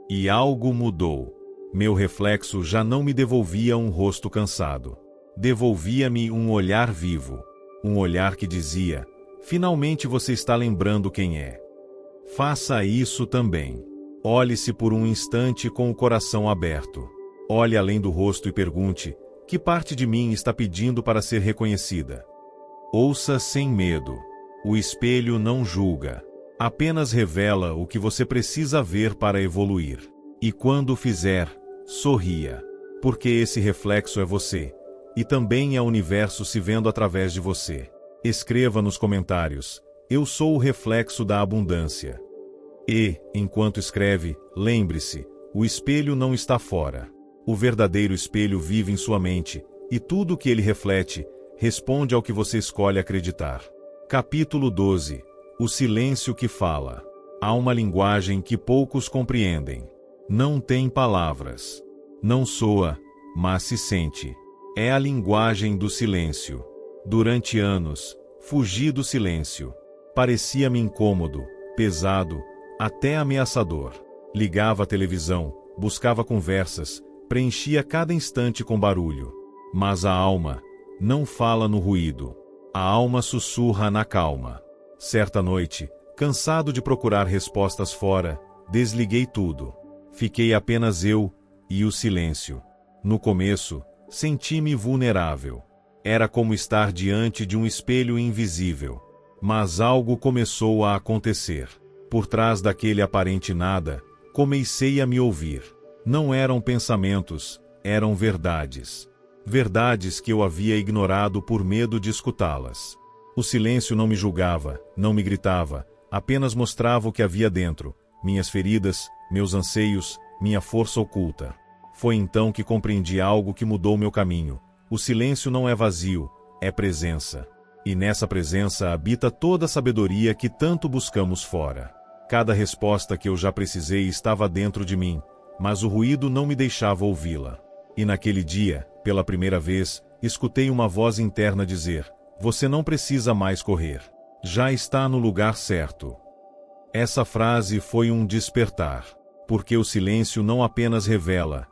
E algo mudou. Meu reflexo já não me devolvia um rosto cansado. Devolvia-me um olhar vivo. Um olhar que dizia: finalmente você está lembrando quem é. Faça isso também. Olhe-se por um instante com o coração aberto. Olhe além do rosto e pergunte: que parte de mim está pedindo para ser reconhecida? Ouça sem medo. O espelho não julga. Apenas revela o que você precisa ver para evoluir. E quando fizer, sorria. Porque esse reflexo é você. E também é o universo se vendo através de você. Escreva nos comentários: eu sou o reflexo da abundância. E, enquanto escreve, lembre-se, o espelho não está fora. O verdadeiro espelho vive em sua mente, e tudo o que ele reflete, responde ao que você escolhe acreditar. Capítulo 12. O silêncio que fala. Há uma linguagem que poucos compreendem. Não tem palavras. Não soa, mas se sente. É a linguagem do silêncio. Durante anos, fugi do silêncio. Parecia-me incômodo, pesado, até ameaçador. Ligava a televisão, buscava conversas, preenchia cada instante com barulho. Mas a alma não fala no ruído. A alma sussurra na calma. Certa noite, cansado de procurar respostas fora, desliguei tudo. Fiquei apenas eu e o silêncio. No começo, senti-me vulnerável. Era como estar diante de um espelho invisível. Mas algo começou a acontecer. Por trás daquele aparente nada, comecei a me ouvir. Não eram pensamentos, eram verdades. Verdades que eu havia ignorado por medo de escutá-las. O silêncio não me julgava, não me gritava, apenas mostrava o que havia dentro, minhas feridas, meus anseios, minha força oculta. Foi então que compreendi algo que mudou meu caminho. O silêncio não é vazio, é presença. E nessa presença habita toda a sabedoria que tanto buscamos fora. Cada resposta que eu já precisei estava dentro de mim, mas o ruído não me deixava ouvi-la. E naquele dia, pela primeira vez, escutei uma voz interna dizer: você não precisa mais correr. Já está no lugar certo. Essa frase foi um despertar. Porque o silêncio não apenas revela,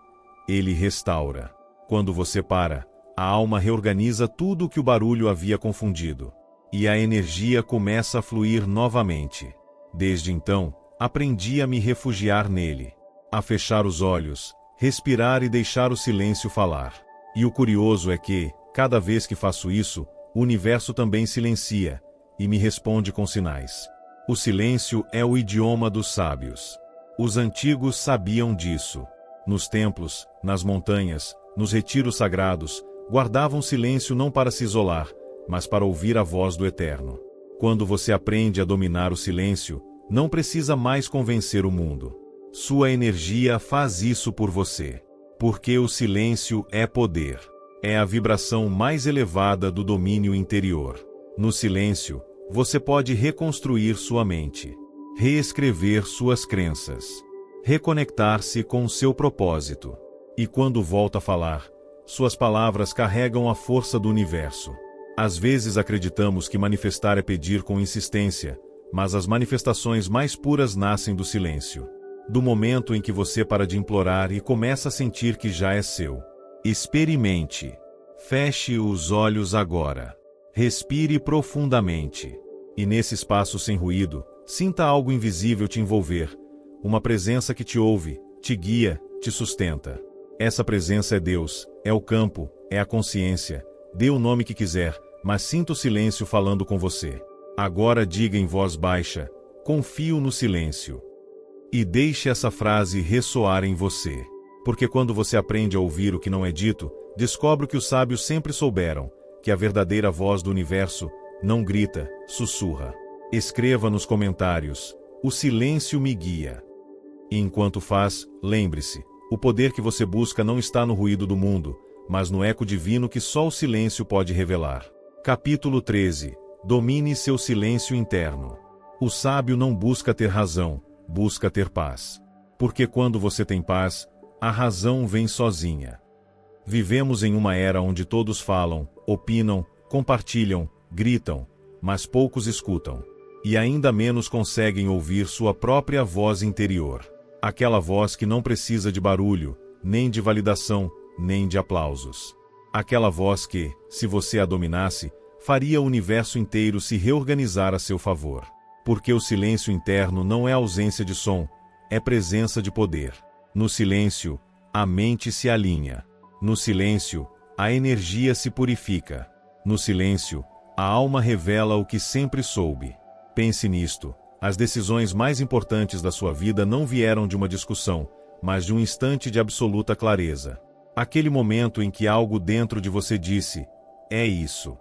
ele restaura. Quando você para, a alma reorganiza tudo o que o barulho havia confundido. E a energia começa a fluir novamente. Desde então, aprendi a me refugiar nele. A fechar os olhos, respirar e deixar o silêncio falar. E o curioso é que, cada vez que faço isso, o universo também silencia, e me responde com sinais. O silêncio é o idioma dos sábios. Os antigos sabiam disso. Nos templos, nas montanhas, nos retiros sagrados, guardavam silêncio não para se isolar, mas para ouvir a voz do Eterno. Quando você aprende a dominar o silêncio, não precisa mais convencer o mundo. Sua energia faz isso por você. Porque o silêncio é poder. É a vibração mais elevada do domínio interior. No silêncio, você pode reconstruir sua mente, reescrever suas crenças, reconectar-se com seu propósito. E quando volta a falar, suas palavras carregam a força do universo. Às vezes acreditamos que manifestar é pedir com insistência, mas as manifestações mais puras nascem do silêncio. Do momento em que você para de implorar e começa a sentir que já é seu. Experimente. Feche os olhos agora. Respire profundamente. E nesse espaço sem ruído, sinta algo invisível te envolver, uma presença que te ouve, te guia, te sustenta. Essa presença é Deus, é o campo, é a consciência. Dê o nome que quiser, mas sinta o silêncio falando com você. Agora diga em voz baixa: confio no silêncio. E deixe essa frase ressoar em você. Porque quando você aprende a ouvir o que não é dito, descobre o que os sábios sempre souberam, que a verdadeira voz do universo não grita, sussurra. Escreva nos comentários: o silêncio me guia. E enquanto faz, lembre-se, o poder que você busca não está no ruído do mundo, mas no eco divino que só o silêncio pode revelar. Capítulo 13. Domine seu silêncio interno. O sábio não busca ter razão, busca ter paz. Porque quando você tem paz, a razão vem sozinha. Vivemos em uma era onde todos falam, opinam, compartilham, gritam, mas poucos escutam. E ainda menos conseguem ouvir sua própria voz interior. Aquela voz que não precisa de barulho, nem de validação, nem de aplausos. Aquela voz que, se você a dominasse, faria o universo inteiro se reorganizar a seu favor. Porque o silêncio interno não é ausência de som, é presença de poder. No silêncio, a mente se alinha. No silêncio, a energia se purifica. No silêncio, a alma revela o que sempre soube. Pense nisto: as decisões mais importantes da sua vida não vieram de uma discussão, mas de um instante de absoluta clareza. Aquele momento em que algo dentro de você disse: é isso.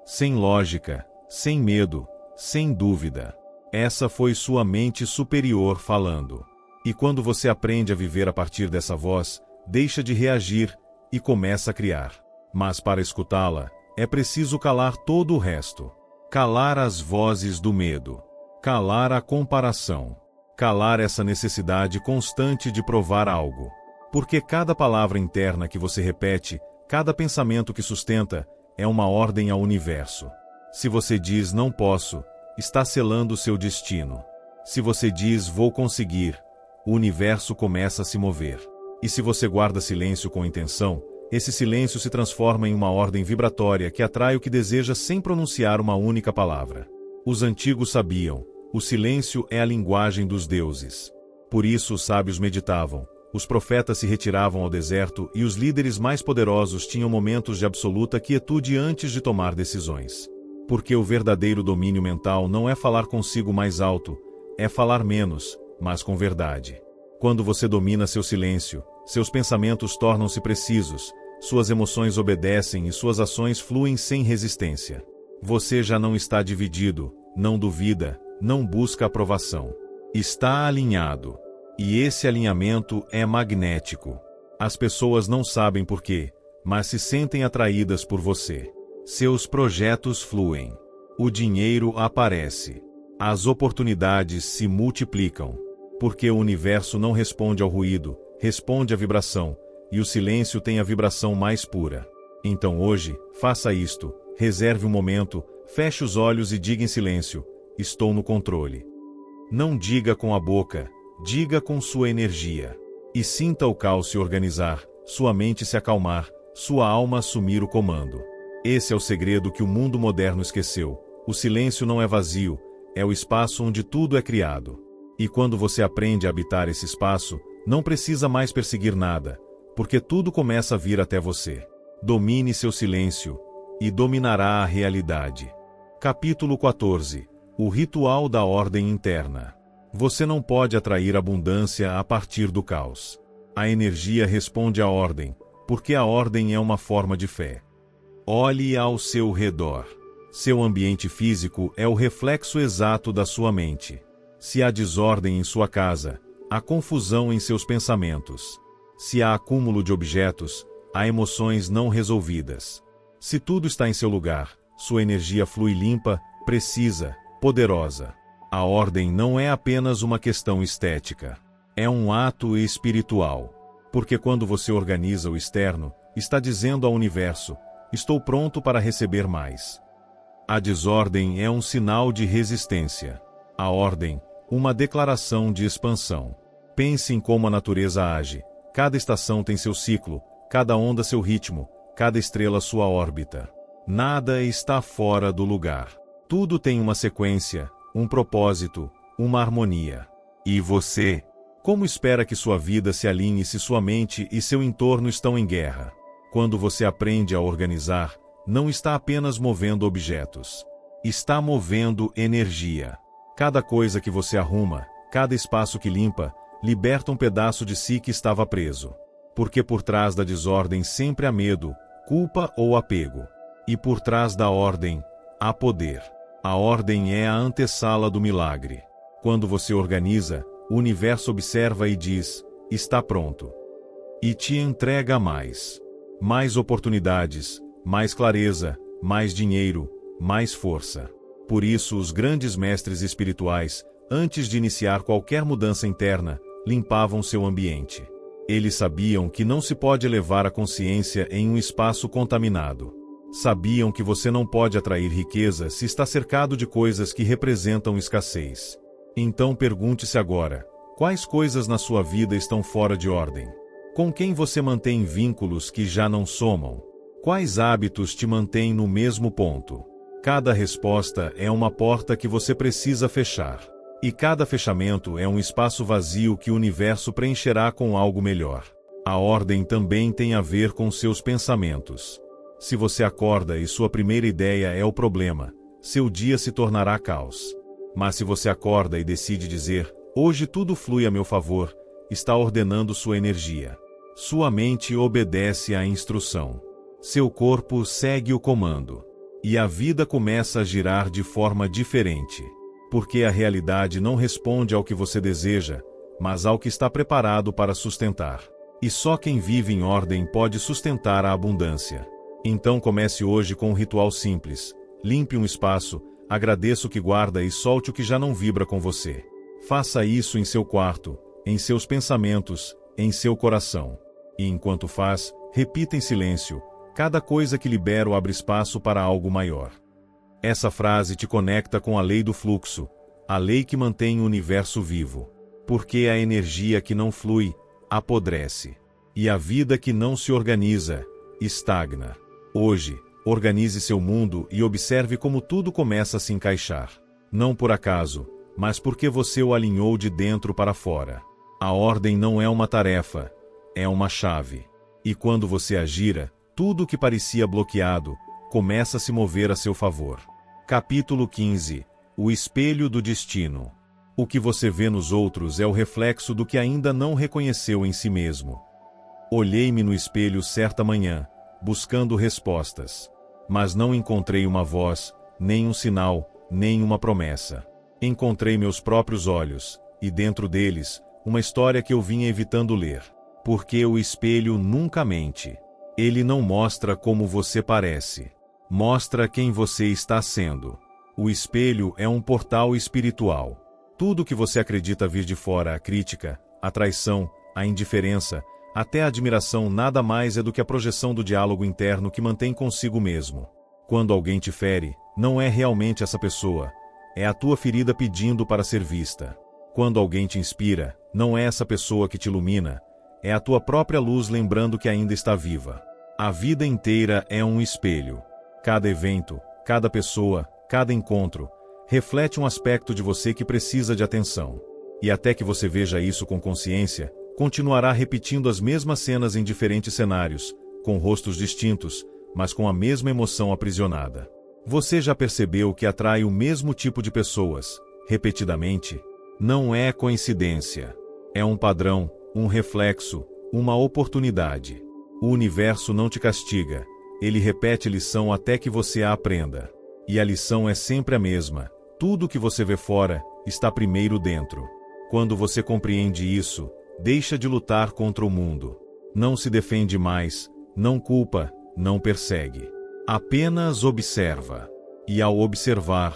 Sem lógica, sem medo, sem dúvida. Essa foi sua mente superior falando. E quando você aprende a viver a partir dessa voz, deixa de reagir e começa a criar. Mas para escutá-la, é preciso calar todo o resto. Calar as vozes do medo. Calar a comparação. Calar essa necessidade constante de provar algo. Porque cada palavra interna que você repete, cada pensamento que sustenta, é uma ordem ao universo. Se você diz não posso, está selando seu destino. Se você diz vou conseguir, o universo começa a se mover. E se você guarda silêncio com intenção, esse silêncio se transforma em uma ordem vibratória que atrai o que deseja sem pronunciar uma única palavra. Os antigos sabiam: o silêncio é a linguagem dos deuses. Por isso os sábios meditavam, os profetas se retiravam ao deserto e os líderes mais poderosos tinham momentos de absoluta quietude antes de tomar decisões. Porque o verdadeiro domínio mental não é falar consigo mais alto, é falar menos, mas com verdade. Quando você domina seu silêncio, seus pensamentos tornam-se precisos, suas emoções obedecem e suas ações fluem sem resistência. Você já não está dividido, não duvida, não busca aprovação. Está alinhado. E esse alinhamento é magnético. As pessoas não sabem por quê, mas se sentem atraídas por você. Seus projetos fluem. O dinheiro aparece. As oportunidades se multiplicam. Porque o universo não responde ao ruído, responde à vibração, e o silêncio tem a vibração mais pura. Então hoje, faça isto, reserve um momento, feche os olhos e diga em silêncio: estou no controle. Não diga com a boca, diga com sua energia. E sinta o caos se organizar, sua mente se acalmar, sua alma assumir o comando. Esse é o segredo que o mundo moderno esqueceu. O silêncio não é vazio, é o espaço onde tudo é criado. E quando você aprende a habitar esse espaço, não precisa mais perseguir nada, porque tudo começa a vir até você. Domine seu silêncio, e dominará a realidade. Capítulo 14. O ritual da ordem interna. Você não pode atrair abundância a partir do caos. A energia responde à ordem, porque a ordem é uma forma de fé. Olhe ao seu redor. Seu ambiente físico é o reflexo exato da sua mente. Se há desordem em sua casa, há confusão em seus pensamentos. Se há acúmulo de objetos, há emoções não resolvidas. Se tudo está em seu lugar, sua energia flui limpa, precisa, poderosa. A ordem não é apenas uma questão estética. É um ato espiritual. Porque quando você organiza o externo, está dizendo ao universo: estou pronto para receber mais. A desordem é um sinal de resistência. A ordem, uma declaração de expansão. Pense em como a natureza age. Cada estação tem seu ciclo, cada onda seu ritmo, cada estrela sua órbita. Nada está fora do lugar. Tudo tem uma sequência, um propósito, uma harmonia. E você? Como espera que sua vida se alinhe se sua mente e seu entorno estão em guerra? Quando você aprende a organizar, não está apenas movendo objetos. Está movendo energia. Cada coisa que você arruma, cada espaço que limpa, liberta um pedaço de si que estava preso. Porque por trás da desordem sempre há medo, culpa ou apego. E por trás da ordem, há poder. A ordem é a antessala do milagre. Quando você organiza, o universo observa e diz, está pronto. E te entrega mais. Mais oportunidades, mais clareza, mais dinheiro, mais força. Por isso os grandes mestres espirituais, antes de iniciar qualquer mudança interna, limpavam seu ambiente. Eles sabiam que não se pode elevar a consciência em um espaço contaminado. Sabiam que você não pode atrair riqueza se está cercado de coisas que representam escassez. Então pergunte-se agora, quais coisas na sua vida estão fora de ordem? Com quem você mantém vínculos que já não somam? Quais hábitos te mantêm no mesmo ponto? Cada resposta é uma porta que você precisa fechar. E cada fechamento é um espaço vazio que o universo preencherá com algo melhor. A ordem também tem a ver com seus pensamentos. Se você acorda e sua primeira ideia é o problema, seu dia se tornará caos. Mas se você acorda e decide dizer, hoje tudo flui a meu favor, está ordenando sua energia. Sua mente obedece à instrução. Seu corpo segue o comando. E a vida começa a girar de forma diferente. Porque a realidade não responde ao que você deseja, mas ao que está preparado para sustentar. E só quem vive em ordem pode sustentar a abundância. Então comece hoje com um ritual simples. Limpe um espaço, agradeça o que guarda e solte o que já não vibra com você. Faça isso em seu quarto, em seus pensamentos, em seu coração. E enquanto faz, repita em silêncio, cada coisa que libero abre espaço para algo maior. Essa frase te conecta com a lei do fluxo, a lei que mantém o universo vivo. Porque a energia que não flui, apodrece. E a vida que não se organiza, estagna. Hoje, organize seu mundo e observe como tudo começa a se encaixar. Não por acaso, mas porque você o alinhou de dentro para fora. A ordem não é uma tarefa, é uma chave. E quando você agira, tudo que parecia bloqueado, começa a se mover a seu favor. Capítulo 15. O espelho do destino. O que você vê nos outros é o reflexo do que ainda não reconheceu em si mesmo. Olhei-me no espelho certa manhã, buscando respostas. Mas não encontrei uma voz, nem um sinal, nem uma promessa. Encontrei meus próprios olhos, e dentro deles, uma história que eu vinha evitando ler. Porque o espelho nunca mente. Ele não mostra como você parece. Mostra quem você está sendo. O espelho é um portal espiritual. Tudo que você acredita vir de fora, a crítica, a traição, a indiferença, até a admiração nada mais é do que a projeção do diálogo interno que mantém consigo mesmo. Quando alguém te fere, não é realmente essa pessoa, é a tua ferida pedindo para ser vista. Quando alguém te inspira, não é essa pessoa que te ilumina, é a tua própria luz lembrando que ainda está viva. A vida inteira é um espelho. Cada evento, cada pessoa, cada encontro, reflete um aspecto de você que precisa de atenção. E até que você veja isso com consciência, continuará repetindo as mesmas cenas em diferentes cenários, com rostos distintos, mas com a mesma emoção aprisionada. Você já percebeu que atrai o mesmo tipo de pessoas, repetidamente? Não é coincidência. É um padrão, um reflexo, uma oportunidade. O universo não te castiga. Ele repete a lição até que você a aprenda. E a lição é sempre a mesma. Tudo que você vê fora, está primeiro dentro. Quando você compreende isso, deixa de lutar contra o mundo. Não se defende mais, não culpa, não persegue. Apenas observa. E ao observar,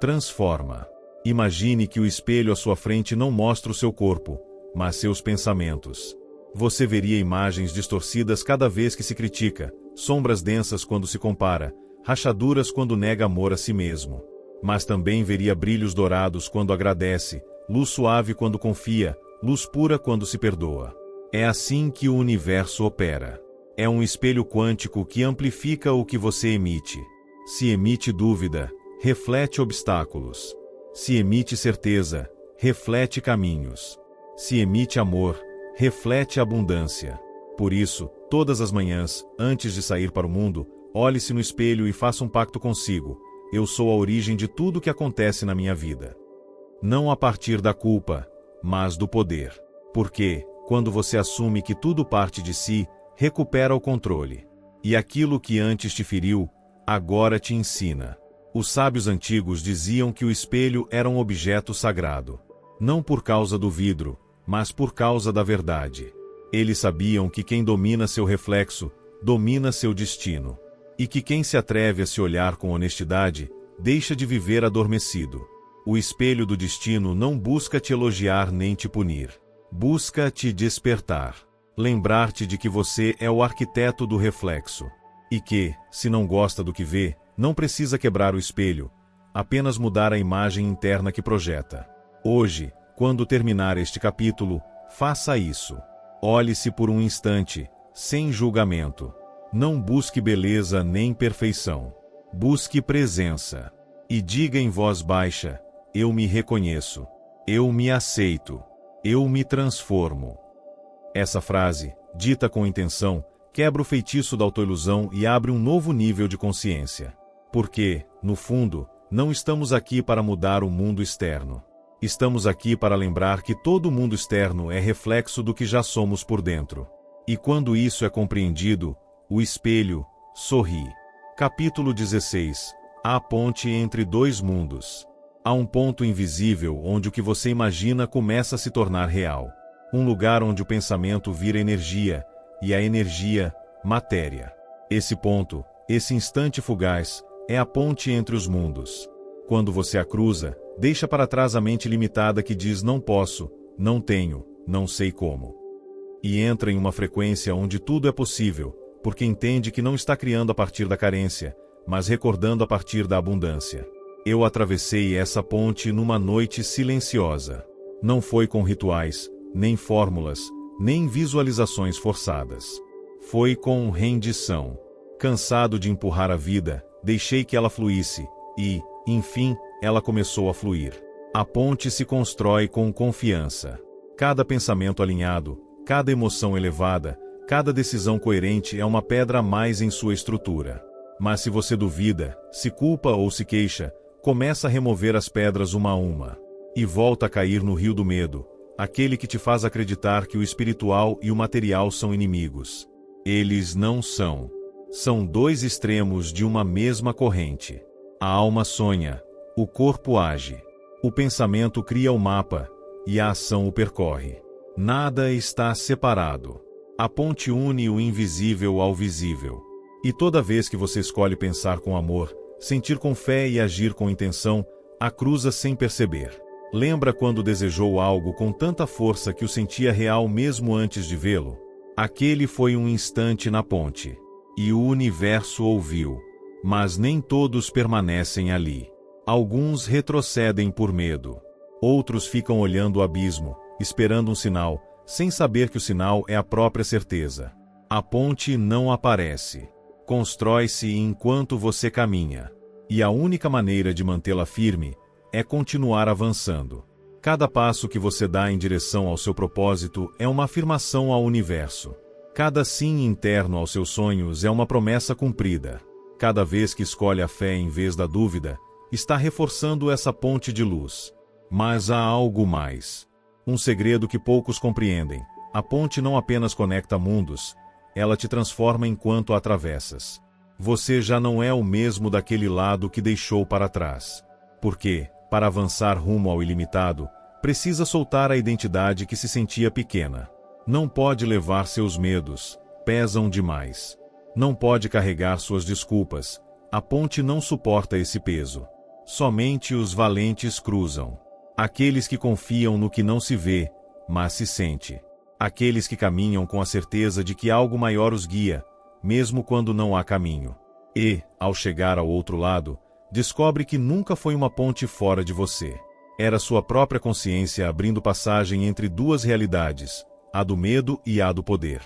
transforma. Imagine que o espelho à sua frente não mostra o seu corpo, mas seus pensamentos. Você veria imagens distorcidas cada vez que se critica, sombras densas quando se compara, rachaduras quando nega amor a si mesmo. Mas também veria brilhos dourados quando agradece, luz suave quando confia, luz pura quando se perdoa. É assim que o universo opera. É um espelho quântico que amplifica o que você emite. Se emite dúvida, reflete obstáculos. Se emite certeza, reflete caminhos. Se emite amor, reflete abundância. Por isso, todas as manhãs, antes de sair para o mundo, olhe-se no espelho e faça um pacto consigo. Eu sou a origem de tudo o que acontece na minha vida. Não a partir da culpa, mas do poder. Porque, quando você assume que tudo parte de si, recupera o controle. E aquilo que antes te feriu, agora te ensina. Os sábios antigos diziam que o espelho era um objeto sagrado. Não por causa do vidro, mas por causa da verdade. Eles sabiam que quem domina seu reflexo, domina seu destino. E que quem se atreve a se olhar com honestidade, deixa de viver adormecido. O espelho do destino não busca te elogiar nem te punir. Busca te despertar. Lembrar-te de que você é o arquiteto do reflexo. E que, se não gosta do que vê, não precisa quebrar o espelho, apenas mudar a imagem interna que projeta. Hoje, quando terminar este capítulo, faça isso. Olhe-se por um instante, sem julgamento. Não busque beleza nem perfeição. Busque presença. E diga em voz baixa: eu me reconheço. Eu me aceito. Eu me transformo. Essa frase, dita com intenção, quebra o feitiço da autoilusão e abre um novo nível de consciência. Porque, no fundo, não estamos aqui para mudar o mundo externo. Estamos aqui para lembrar que todo o mundo externo é reflexo do que já somos por dentro. E quando isso é compreendido, o espelho sorri. Capítulo 16. A ponte entre dois mundos. Há um ponto invisível onde o que você imagina começa a se tornar real. Um lugar onde o pensamento vira energia, e a energia, matéria. Esse ponto, esse instante fugaz, é a ponte entre os mundos. Quando você a cruza, deixa para trás a mente limitada que diz não posso, não tenho, não sei como. E entra em uma frequência onde tudo é possível, porque entende que não está criando a partir da carência, mas recordando a partir da abundância. Eu atravessei essa ponte numa noite silenciosa. Não foi com rituais, nem fórmulas, nem visualizações forçadas. Foi com rendição. Cansado de empurrar a vida, deixei que ela fluísse, e, enfim, ela começou a fluir. A ponte se constrói com confiança. Cada pensamento alinhado, cada emoção elevada, cada decisão coerente é uma pedra a mais em sua estrutura. Mas se você duvida, se culpa ou se queixa, começa a remover as pedras uma a uma. E volta a cair no rio do medo, aquele que te faz acreditar que o espiritual e o material são inimigos. Eles não são. São dois extremos de uma mesma corrente. A alma sonha, o corpo age. O pensamento cria o mapa, e a ação o percorre. Nada está separado. A ponte une o invisível ao visível. E toda vez que você escolhe pensar com amor, sentir com fé e agir com intenção, a cruza sem perceber. Lembra quando desejou algo com tanta força que o sentia real mesmo antes de vê-lo? Aquele foi um instante na ponte. E o universo ouviu. Mas nem todos permanecem ali. Alguns retrocedem por medo. Outros ficam olhando o abismo, esperando um sinal, sem saber que o sinal é a própria certeza. A ponte não aparece. Constrói-se enquanto você caminha. E a única maneira de mantê-la firme é continuar avançando. Cada passo que você dá em direção ao seu propósito é uma afirmação ao universo. Cada sim interno aos seus sonhos é uma promessa cumprida. Cada vez que escolhe a fé em vez da dúvida, está reforçando essa ponte de luz. Mas há algo mais. Um segredo que poucos compreendem. A ponte não apenas conecta mundos, ela te transforma enquanto a atravessas. Você já não é o mesmo daquele lado que deixou para trás. Porque, para avançar rumo ao ilimitado, precisa soltar a identidade que se sentia pequena. Não pode levar seus medos, pesam demais. Não pode carregar suas desculpas, a ponte não suporta esse peso. Somente os valentes cruzam. Aqueles que confiam no que não se vê, mas se sente. Aqueles que caminham com a certeza de que algo maior os guia, mesmo quando não há caminho. E, ao chegar ao outro lado, descobre que nunca foi uma ponte fora de você. Era sua própria consciência abrindo passagem entre duas realidades, a do medo e a do poder.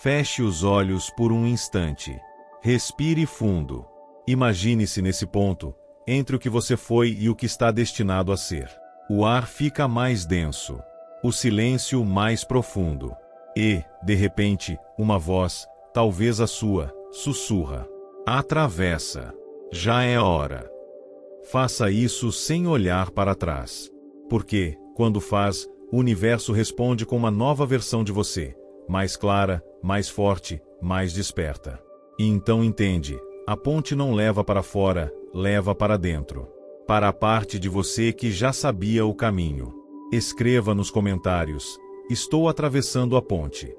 Feche os olhos por um instante. Respire fundo. Imagine-se nesse ponto, entre o que você foi e o que está destinado a ser. O ar fica mais denso, o silêncio mais profundo. E, de repente, uma voz, talvez a sua, sussurra: atravessa. Já é hora. Faça isso sem olhar para trás. Porque, quando faz, o universo responde com uma nova versão de você, mais clara, mais forte, mais desperta. E então entende, a ponte não leva para fora, leva para dentro. Para a parte de você que já sabia o caminho. Escreva nos comentários: estou atravessando a ponte.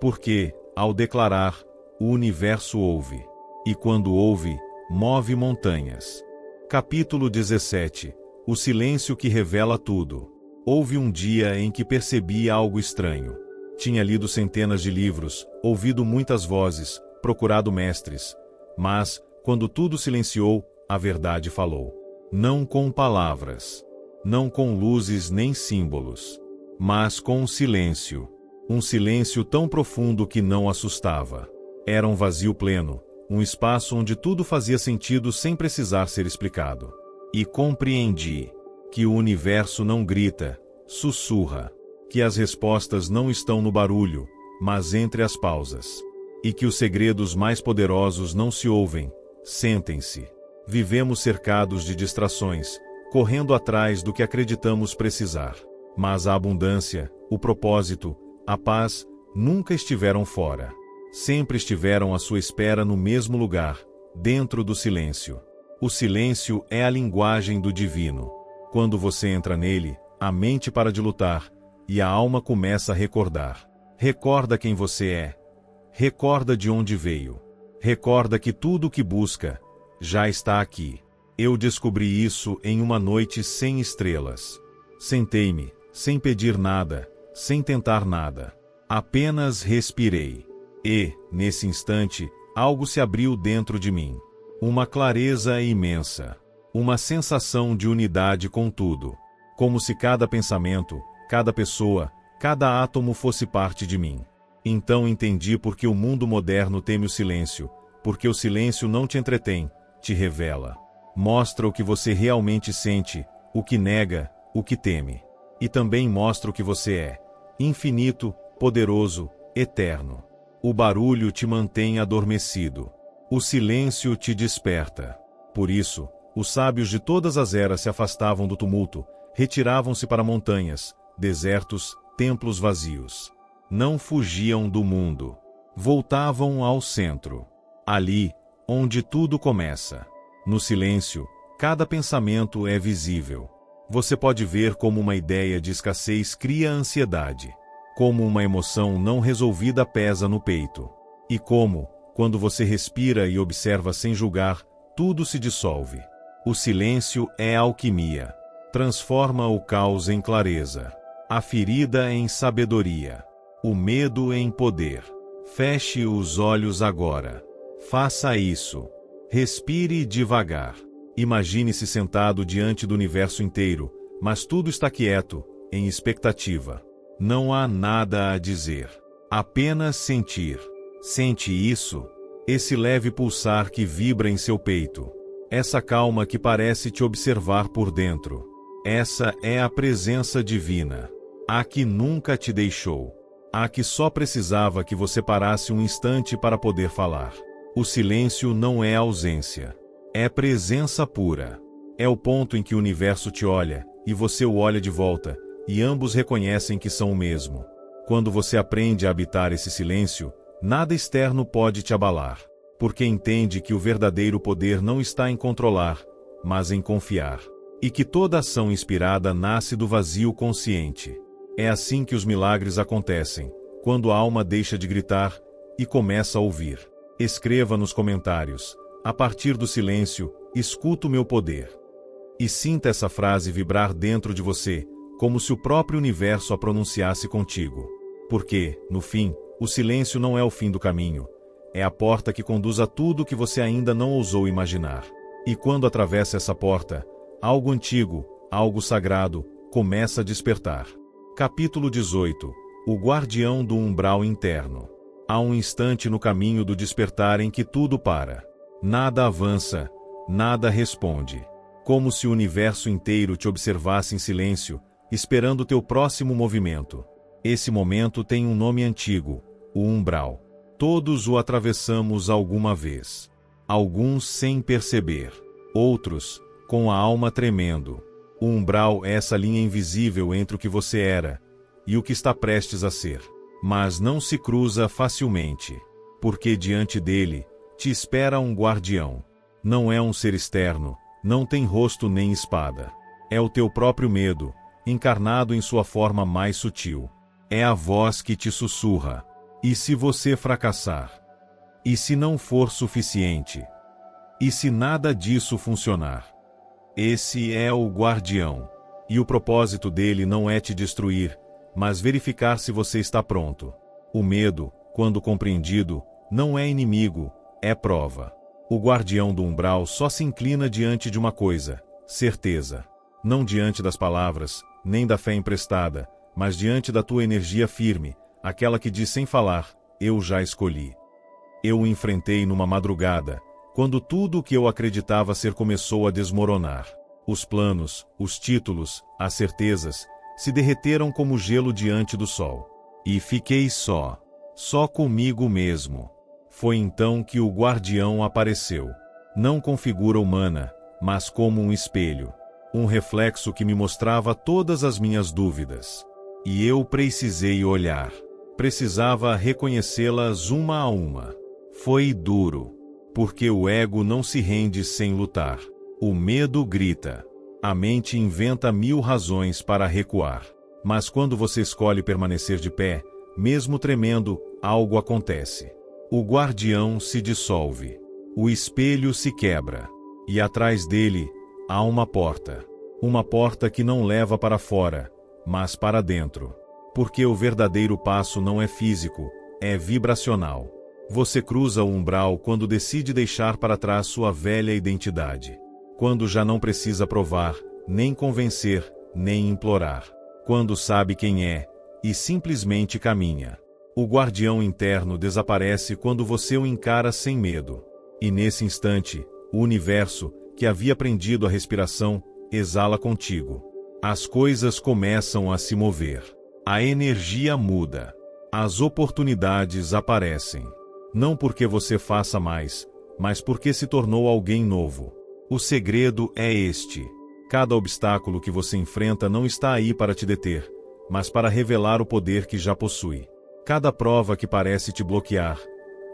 Porque, ao declarar, o universo ouve. E quando ouve, move montanhas. Capítulo 17. O silêncio que revela tudo. Houve um dia em que percebi algo estranho. Tinha lido centenas de livros, ouvido muitas vozes, procurado mestres. Mas, quando tudo silenciou, a verdade falou. Não com palavras. Não com luzes nem símbolos. Mas com um silêncio. Um silêncio tão profundo que não assustava. Era um vazio pleno. Um espaço onde tudo fazia sentido sem precisar ser explicado. E compreendi que o universo não grita, sussurra, que as respostas não estão no barulho, mas entre as pausas, e que os segredos mais poderosos não se ouvem, sentem-se. Vivemos cercados de distrações, correndo atrás do que acreditamos precisar, mas a abundância, o propósito, a paz, nunca estiveram fora. Sempre estiveram à sua espera no mesmo lugar, dentro do silêncio. O silêncio é a linguagem do divino. Quando você entra nele, a mente para de lutar, e a alma começa a recordar. Recorda quem você é. Recorda de onde veio. Recorda que tudo o que busca, já está aqui. Eu descobri isso em uma noite sem estrelas. Sentei-me, sem pedir nada, sem tentar nada. Apenas respirei. E, nesse instante, algo se abriu dentro de mim. Uma clareza imensa. Uma sensação de unidade com tudo. Como se cada pensamento, cada pessoa, cada átomo fosse parte de mim. Então entendi por que o mundo moderno teme o silêncio, porque o silêncio não te entretém, te revela. Mostra o que você realmente sente, o que nega, o que teme. E também mostra o que você é. Infinito, poderoso, eterno. O barulho te mantém adormecido. O silêncio te desperta. Por isso, os sábios de todas as eras se afastavam do tumulto, retiravam-se para montanhas, desertos, templos vazios. Não fugiam do mundo. Voltavam ao centro. Ali, onde tudo começa. No silêncio, cada pensamento é visível. Você pode ver como uma ideia de escassez cria ansiedade. Como uma emoção não resolvida pesa no peito. E como, quando você respira e observa sem julgar, tudo se dissolve. O silêncio é alquimia. Transforma o caos em clareza. A ferida em sabedoria. O medo em poder. Feche os olhos agora. Faça isso. Respire devagar. Imagine-se sentado diante do universo inteiro, mas tudo está quieto, em expectativa. Não há nada a dizer. Apenas sentir. Sente isso? Esse leve pulsar que vibra em seu peito. Essa calma que parece te observar por dentro. Essa é a presença divina. A que nunca te deixou. A que só precisava que você parasse um instante para poder falar. O silêncio não é ausência. É presença pura. É o ponto em que o universo te olha, e você o olha de volta, e ambos reconhecem que são o mesmo. Quando você aprende a habitar esse silêncio, nada externo pode te abalar, porque entende que o verdadeiro poder não está em controlar, mas em confiar. E que toda ação inspirada nasce do vazio consciente. É assim que os milagres acontecem, quando a alma deixa de gritar e começa a ouvir. Escreva nos comentários: a partir do silêncio, escuto meu poder. E sinta essa frase vibrar dentro de você, como se o próprio universo a pronunciasse contigo. Porque, no fim, o silêncio não é o fim do caminho. É a porta que conduz a tudo que você ainda não ousou imaginar. E quando atravessa essa porta, algo antigo, algo sagrado, começa a despertar. Capítulo 18. O guardião do umbral interno. Há um instante no caminho do despertar em que tudo para. Nada avança, nada responde. como se o universo inteiro te observasse em silêncio, esperando teu próximo movimento. Esse momento tem um nome antigo, o umbral. Todos o atravessamos alguma vez. Alguns sem perceber. Outros, com a alma tremendo. O umbral é essa linha invisível entre o que você era e o que está prestes a ser. Mas não se cruza facilmente, porque diante dele te espera um guardião. Não é um ser externo, não tem rosto nem espada. É o teu próprio medo, encarnado em sua forma mais sutil. É a voz que te sussurra. E se você fracassar? E se não for suficiente? E se nada disso funcionar? Esse é o guardião. E o propósito dele não é te destruir, mas verificar se você está pronto. O medo, quando compreendido, não é inimigo, é prova. O guardião do umbral só se inclina diante de uma coisa: certeza. Não diante das palavras, nem da fé emprestada, mas diante da tua energia firme, aquela que diz sem falar: eu já escolhi. Eu o enfrentei numa madrugada, quando tudo o que eu acreditava ser começou a desmoronar. Os planos, os títulos, as certezas, se derreteram como gelo diante do sol. E fiquei só comigo mesmo. Foi então que o guardião apareceu. Não com figura humana, mas como um espelho. Um reflexo que me mostrava todas as minhas dúvidas. E eu precisei olhar. Precisava reconhecê-las uma a uma. Foi duro. Porque o ego não se rende sem lutar. O medo grita. A mente inventa 1000 razões para recuar. Mas quando você escolhe permanecer de pé, mesmo tremendo, algo acontece. O guardião se dissolve. O espelho se quebra. E atrás dele, há uma porta. Uma porta que não leva para fora, mas para dentro. Porque o verdadeiro passo não é físico, é vibracional. Você cruza o umbral quando decide deixar para trás sua velha identidade. Quando já não precisa provar, nem convencer, nem implorar. Quando sabe quem é, e simplesmente caminha. O guardião interno desaparece quando você o encara sem medo. E nesse instante, o universo, que havia prendido a respiração, exala contigo. As coisas começam a se mover. A energia muda. As oportunidades aparecem. Não porque você faça mais, mas porque se tornou alguém novo. O segredo é este. Cada obstáculo que você enfrenta não está aí para te deter, mas para revelar o poder que já possui. Cada prova que parece te bloquear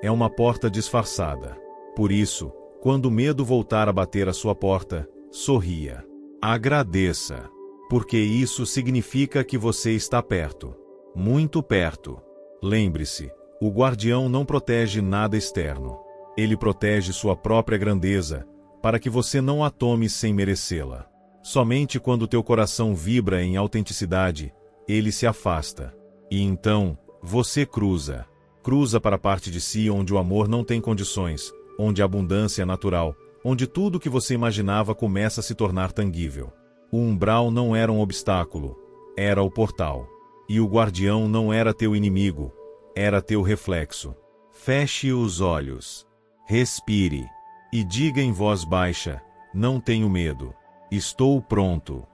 é uma porta disfarçada. Por isso, quando o medo voltar a bater à sua porta, sorria. Agradeça, porque isso significa que você está perto. Muito perto. Lembre-se, o guardião não protege nada externo. Ele protege sua própria grandeza, para que você não a tome sem merecê-la. Somente quando teu coração vibra em autenticidade, ele se afasta. E então, você cruza. Cruza para a parte de si onde o amor não tem condições, onde a abundância é natural, onde tudo o que você imaginava começa a se tornar tangível. O umbral não era um obstáculo, era o portal. E o guardião não era teu inimigo, era teu reflexo. Feche os olhos. Respire. E diga em voz baixa: não tenho medo. Estou pronto.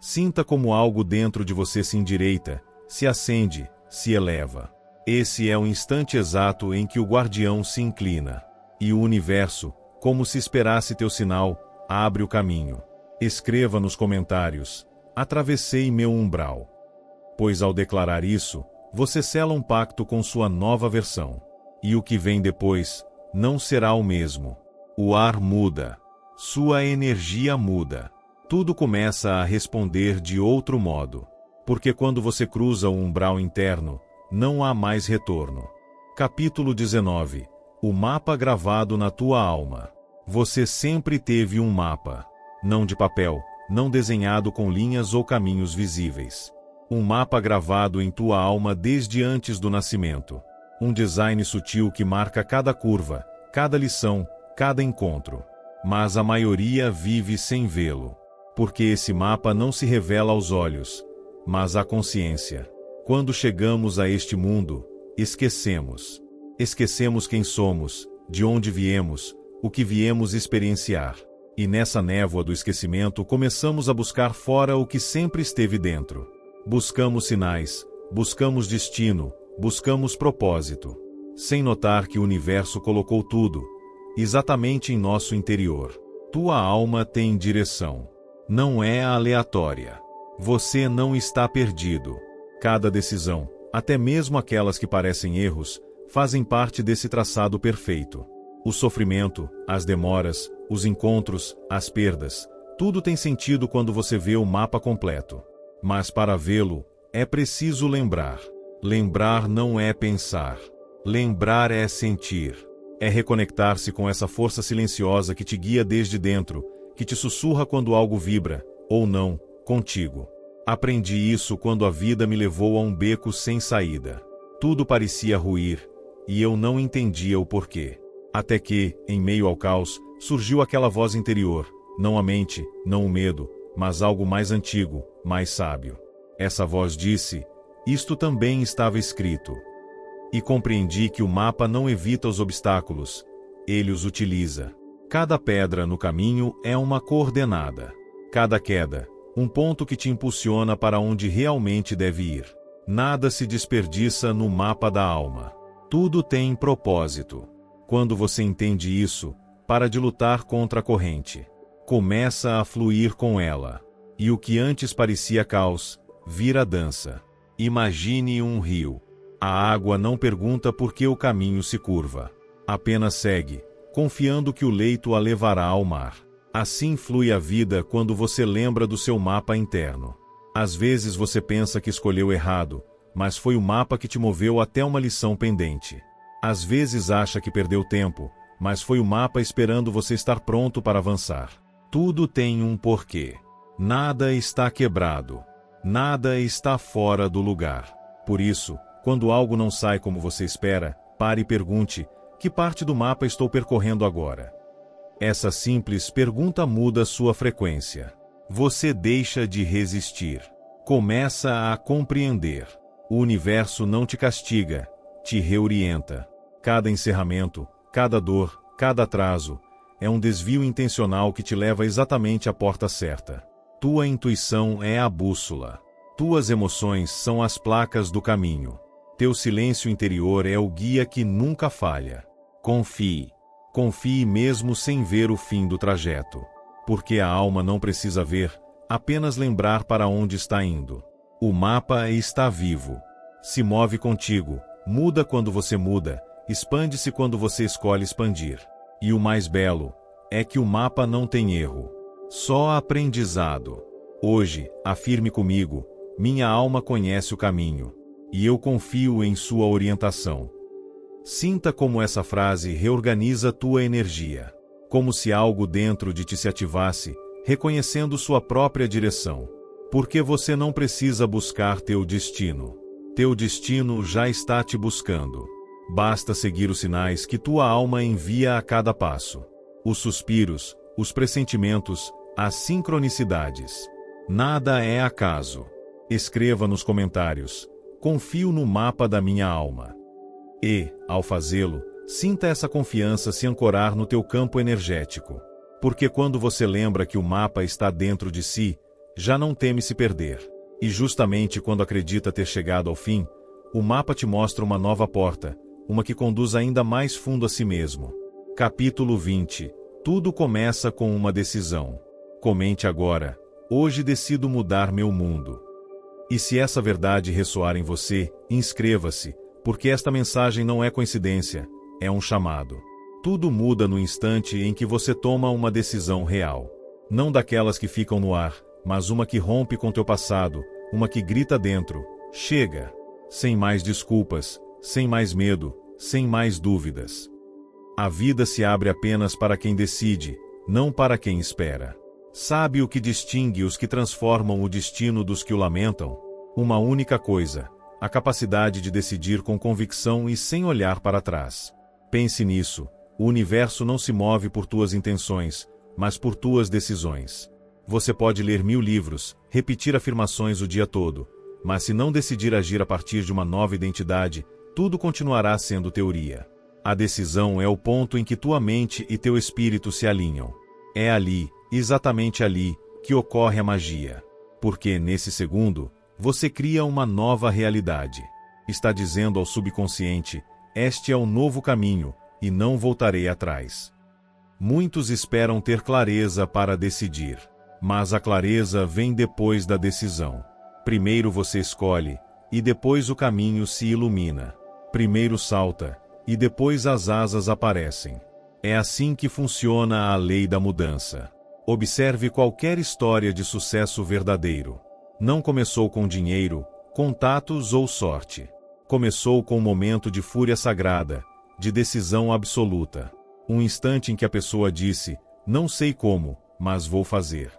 Sinta como algo dentro de você se endireita, se acende, se eleva. Esse é o instante exato em que o guardião se inclina. E o universo, como se esperasse teu sinal, abre o caminho. Escreva nos comentários: atravessei meu umbral. Pois ao declarar isso, você sela um pacto com sua nova versão. E o que vem depois não será o mesmo. O ar muda. Sua energia muda. Tudo começa a responder de outro modo. Porque quando você cruza o umbral interno, não há mais retorno. Capítulo 19. O mapa gravado na tua alma. Você sempre teve um mapa. Não de papel, não desenhado com linhas ou caminhos visíveis. Um mapa gravado em tua alma desde antes do nascimento. Um design sutil que marca cada curva, cada lição, cada encontro. Mas a maioria vive sem vê-lo. Porque esse mapa não se revela aos olhos, mas à consciência. Quando chegamos a este mundo, esquecemos. Esquecemos quem somos, de onde viemos, o que viemos experienciar. E nessa névoa do esquecimento começamos a buscar fora o que sempre esteve dentro. Buscamos sinais, buscamos destino, buscamos propósito, sem notar que o universo colocou tudo, exatamente em nosso interior. Tua alma tem direção. Não é aleatória. Você não está perdido. Cada decisão, até mesmo aquelas que parecem erros, fazem parte desse traçado perfeito. O sofrimento, as demoras, os encontros, as perdas, tudo tem sentido quando você vê o mapa completo. Mas para vê-lo, é preciso lembrar. Lembrar não é pensar. Lembrar é sentir. É reconectar-se com essa força silenciosa que te guia desde dentro, que te sussurra quando algo vibra, ou não, contigo. Aprendi isso quando a vida me levou a um beco sem saída. Tudo parecia ruir, e eu não entendia o porquê. Até que, em meio ao caos, surgiu aquela voz interior, não a mente, não o medo, mas algo mais antigo, mais sábio. Essa voz disse: isto também estava escrito. E compreendi que o mapa não evita os obstáculos, ele os utiliza. Cada pedra no caminho é uma coordenada. Cada queda, um ponto que te impulsiona para onde realmente deve ir. Nada se desperdiça no mapa da alma. Tudo tem propósito. Quando você entende isso, para de lutar contra a corrente. Começa a fluir com ela. E o que antes parecia caos, vira dança. Imagine um rio. A água não pergunta por que o caminho se curva. Apenas segue, confiando que o leito a levará ao mar. Assim flui a vida quando você lembra do seu mapa interno. Às vezes você pensa que escolheu errado, mas foi o mapa que te moveu até uma lição pendente. Às vezes acha que perdeu tempo, mas foi o mapa esperando você estar pronto para avançar. Tudo tem um porquê. Nada está quebrado. Nada está fora do lugar. Por isso, quando algo não sai como você espera, pare e pergunte: que parte do mapa estou percorrendo agora? Essa simples pergunta muda sua frequência. Você deixa de resistir. Começa a compreender. O universo não te castiga, te reorienta. Cada encerramento, cada dor, cada atraso, é um desvio intencional que te leva exatamente à porta certa. Tua intuição é a bússola. Tuas emoções são as placas do caminho. Teu silêncio interior é o guia que nunca falha. Confie. Confie mesmo sem ver o fim do trajeto. Porque a alma não precisa ver, apenas lembrar para onde está indo. O mapa está vivo. Se move contigo, muda quando você muda, expande-se quando você escolhe expandir. E o mais belo é que o mapa não tem erro. Só aprendizado. Hoje, afirme comigo: minha alma conhece o caminho. E eu confio em sua orientação. Sinta como essa frase reorganiza tua energia. Como se algo dentro de ti se ativasse, reconhecendo sua própria direção. Porque você não precisa buscar teu destino. Teu destino já está te buscando. Basta seguir os sinais que tua alma envia a cada passo. Os suspiros, os pressentimentos, as sincronicidades. Nada é acaso. Escreva nos comentários: confio no mapa da minha alma. E, ao fazê-lo, sinta essa confiança se ancorar no teu campo energético. Porque quando você lembra que o mapa está dentro de si, já não teme se perder. E justamente quando acredita ter chegado ao fim, o mapa te mostra uma nova porta, uma que conduz ainda mais fundo a si mesmo. Capítulo 20. Tudo começa com uma decisão. Comente agora: hoje decido mudar meu mundo. E se essa verdade ressoar em você, inscreva-se, porque esta mensagem não é coincidência, é um chamado. Tudo muda no instante em que você toma uma decisão real. Não daquelas que ficam no ar, mas uma que rompe com teu passado, uma que grita dentro: chega! Sem mais desculpas, sem mais medo, sem mais dúvidas. A vida se abre apenas para quem decide, não para quem espera. Sabe o que distingue os que transformam o destino dos que o lamentam? Uma única coisa: a capacidade de decidir com convicção e sem olhar para trás. Pense nisso: o universo não se move por tuas intenções, mas por tuas decisões. Você pode ler 1000 livros, repetir afirmações o dia todo, mas se não decidir agir a partir de uma nova identidade, tudo continuará sendo teoria. A decisão é o ponto em que tua mente e teu espírito se alinham. É ali, exatamente ali, que ocorre a magia. Porque, nesse segundo, você cria uma nova realidade. Está dizendo ao subconsciente: este é o novo caminho, e não voltarei atrás. Muitos esperam ter clareza para decidir. Mas a clareza vem depois da decisão. Primeiro você escolhe, e depois o caminho se ilumina. Primeiro salta, e depois as asas aparecem. É assim que funciona a lei da mudança. Observe qualquer história de sucesso verdadeiro. Não começou com dinheiro, contatos ou sorte. Começou com um momento de fúria sagrada, de decisão absoluta. Um instante em que a pessoa disse: não sei como, mas vou fazer.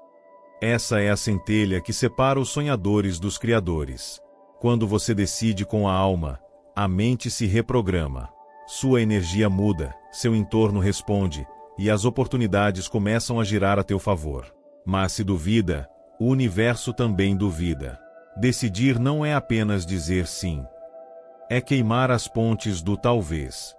Essa é a centelha que separa os sonhadores dos criadores. Quando você decide com a alma, a mente se reprograma. Sua energia muda, seu entorno responde, e as oportunidades começam a girar a teu favor. Mas se duvida, o universo também duvida. Decidir não é apenas dizer sim. É queimar as pontes do talvez.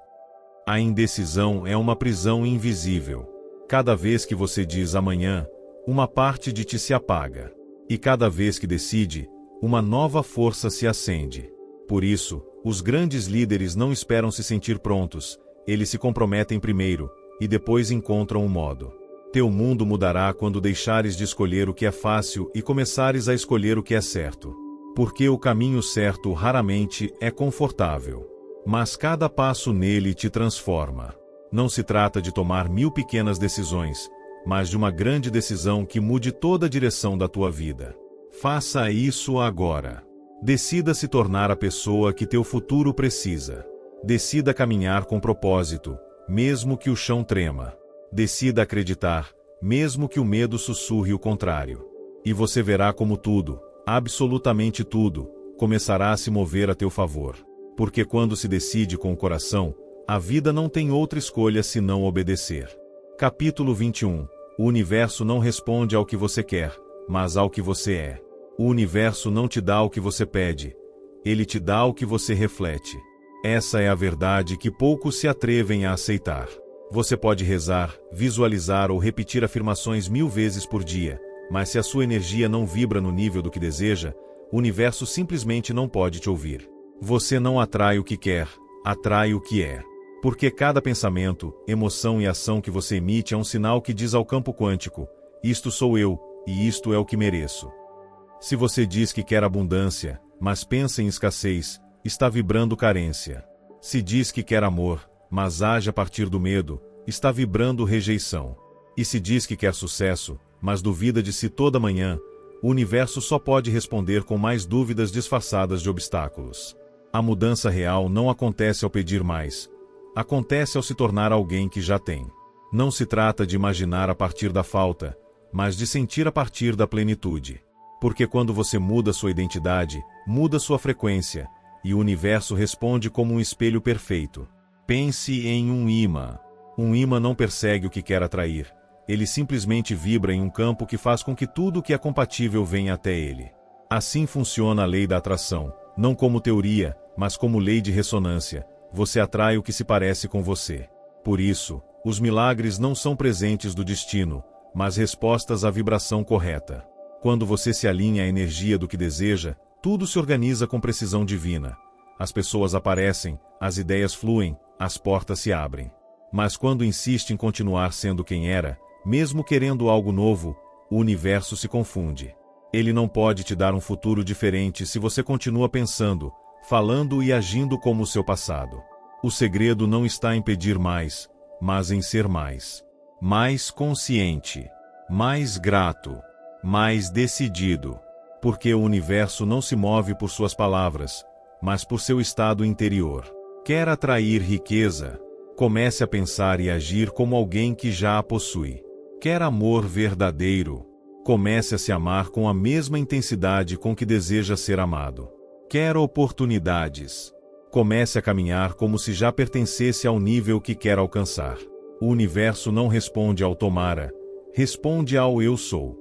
A indecisão é uma prisão invisível. Cada vez que você diz amanhã, uma parte de ti se apaga. E cada vez que decide, uma nova força se acende. Por isso, os grandes líderes não esperam se sentir prontos, eles se comprometem primeiro, e depois encontram um modo. Teu mundo mudará quando deixares de escolher o que é fácil e começares a escolher o que é certo. Porque o caminho certo raramente é confortável. Mas cada passo nele te transforma. Não se trata de tomar 1000 pequenas decisões, mas de uma grande decisão que mude toda a direção da tua vida. Faça isso agora. Decida se tornar a pessoa que teu futuro precisa. Decida caminhar com propósito, mesmo que o chão trema. Decida acreditar, mesmo que o medo sussurre o contrário. E você verá como tudo, absolutamente tudo, começará a se mover a teu favor. Porque quando se decide com o coração, a vida não tem outra escolha senão obedecer. Capítulo 21. O universo não responde ao que você quer, mas ao que você é. O universo não te dá o que você pede, ele te dá o que você reflete. Essa é a verdade que poucos se atrevem a aceitar. Você pode rezar, visualizar ou repetir afirmações 1000 vezes por dia, mas se a sua energia não vibra no nível do que deseja, o universo simplesmente não pode te ouvir. Você não atrai o que quer, atrai o que é. Porque cada pensamento, emoção e ação que você emite é um sinal que diz ao campo quântico: isto sou eu, e isto é o que mereço. Se você diz que quer abundância, mas pensa em escassez, está vibrando carência. Se diz que quer amor, mas age a partir do medo, está vibrando rejeição. E se diz que quer sucesso, mas duvida de si toda manhã, o universo só pode responder com mais dúvidas disfarçadas de obstáculos. A mudança real não acontece ao pedir mais. Acontece ao se tornar alguém que já tem. Não se trata de imaginar a partir da falta, mas de sentir a partir da plenitude. Porque quando você muda sua identidade, muda sua frequência, e o universo responde como um espelho perfeito. Pense em um imã. Um imã não persegue o que quer atrair. Ele simplesmente vibra em um campo que faz com que tudo que é compatível venha até ele. Assim funciona a lei da atração, não como teoria, mas como lei de ressonância. Você atrai o que se parece com você. Por isso, os milagres não são presentes do destino, mas respostas à vibração correta. Quando você se alinha à energia do que deseja, tudo se organiza com precisão divina. As pessoas aparecem, as ideias fluem, as portas se abrem. Mas quando insiste em continuar sendo quem era, mesmo querendo algo novo, o universo se confunde. Ele não pode te dar um futuro diferente se você continua pensando, falando e agindo como o seu passado. O segredo não está em pedir mais, mas em ser mais. Mais consciente, mais grato, mais decidido. Porque o universo não se move por suas palavras, mas por seu estado interior. Quer atrair riqueza? Comece a pensar e agir como alguém que já a possui. Quer amor verdadeiro? Comece a se amar com a mesma intensidade com que deseja ser amado. Quer oportunidades? Comece a caminhar como se já pertencesse ao nível que quer alcançar. O universo não responde ao tomara, responde ao eu sou.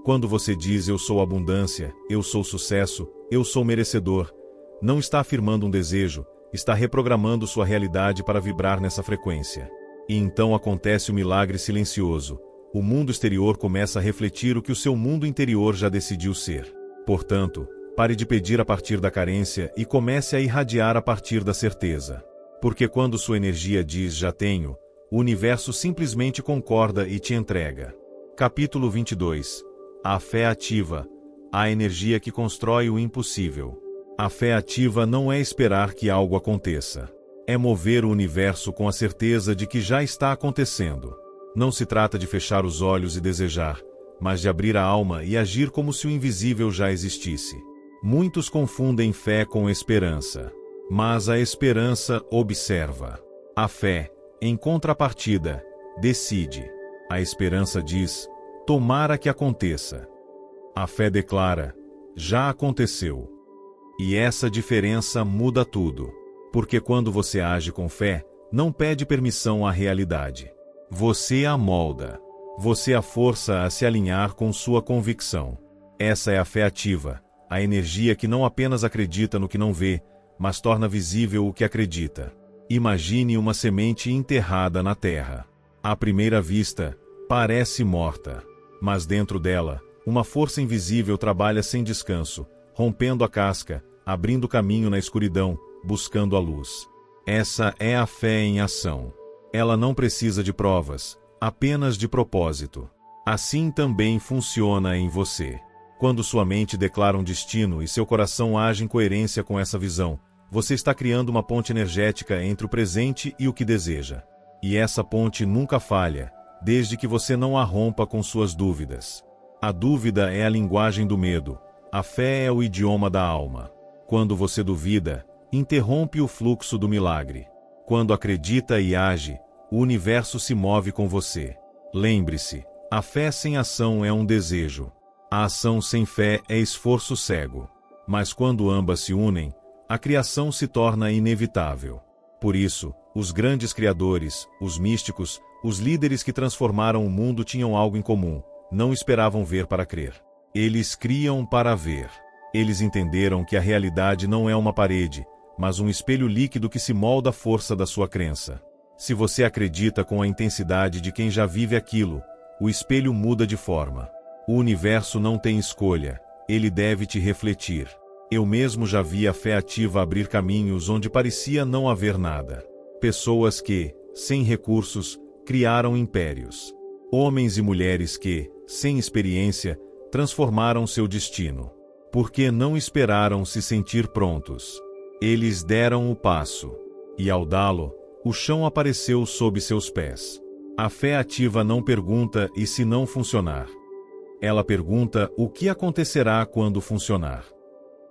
Quando você diz eu sou abundância, eu sou sucesso, eu sou merecedor, não está afirmando um desejo, está reprogramando sua realidade para vibrar nessa frequência. E então acontece o milagre silencioso. o mundo exterior começa a refletir o que o seu mundo interior já decidiu ser. Portanto, pare de pedir a partir da carência e comece a irradiar a partir da certeza. Porque quando sua energia diz já tenho, o universo simplesmente concorda e te entrega. Capítulo 22. A fé ativa, a energia que constrói o impossível. A fé ativa não é esperar que algo aconteça. É mover o universo com a certeza de que já está acontecendo. Não se trata de fechar os olhos e desejar, mas de abrir a alma e agir como se o invisível já existisse. Muitos confundem fé com esperança. Mas a esperança observa. A fé, em contrapartida, decide. A esperança diz, tomara que aconteça. A fé declara, já aconteceu. E essa diferença muda tudo. Porque quando você age com fé, não pede permissão à realidade. Você a molda. Você a força a se alinhar com sua convicção. Essa é a fé ativa, a energia que não apenas acredita no que não vê, mas torna visível o que acredita. Imagine uma semente enterrada na terra. À primeira vista, parece morta. Mas dentro dela, uma força invisível trabalha sem descanso, rompendo a casca, abrindo caminho na escuridão, buscando a luz. Essa é a fé em ação. Ela não precisa de provas, apenas de propósito. Assim também funciona em você. Quando sua mente declara um destino e seu coração age em coerência com essa visão, você está criando uma ponte energética entre o presente e o que deseja. E essa ponte nunca falha, desde que você não a rompa com suas dúvidas. A dúvida é a linguagem do medo, a fé é o idioma da alma. Quando você duvida, interrompe o fluxo do milagre. Quando acredita e age, o universo se move com você. Lembre-se, a fé sem ação é um desejo. A ação sem fé é esforço cego. Mas quando ambas se unem, a criação se torna inevitável. Por isso, os grandes criadores, os místicos, os líderes que transformaram o mundo tinham algo em comum: não esperavam ver para crer. Eles criam para ver. Eles entenderam que a realidade não é uma parede, mas um espelho líquido que se molda à força da sua crença. Se você acredita com a intensidade de quem já vive aquilo, o espelho muda de forma. O universo não tem escolha, ele deve te refletir. Eu mesmo já vi a fé ativa abrir caminhos onde parecia não haver nada. Pessoas que, sem recursos, criaram impérios. Homens e mulheres que, sem experiência, transformaram seu destino. Porque não esperaram se sentir prontos. Eles deram o passo. E ao dá-lo, o chão apareceu sob seus pés. A fé ativa não pergunta e se não funcionar. Ela pergunta o que acontecerá quando funcionar.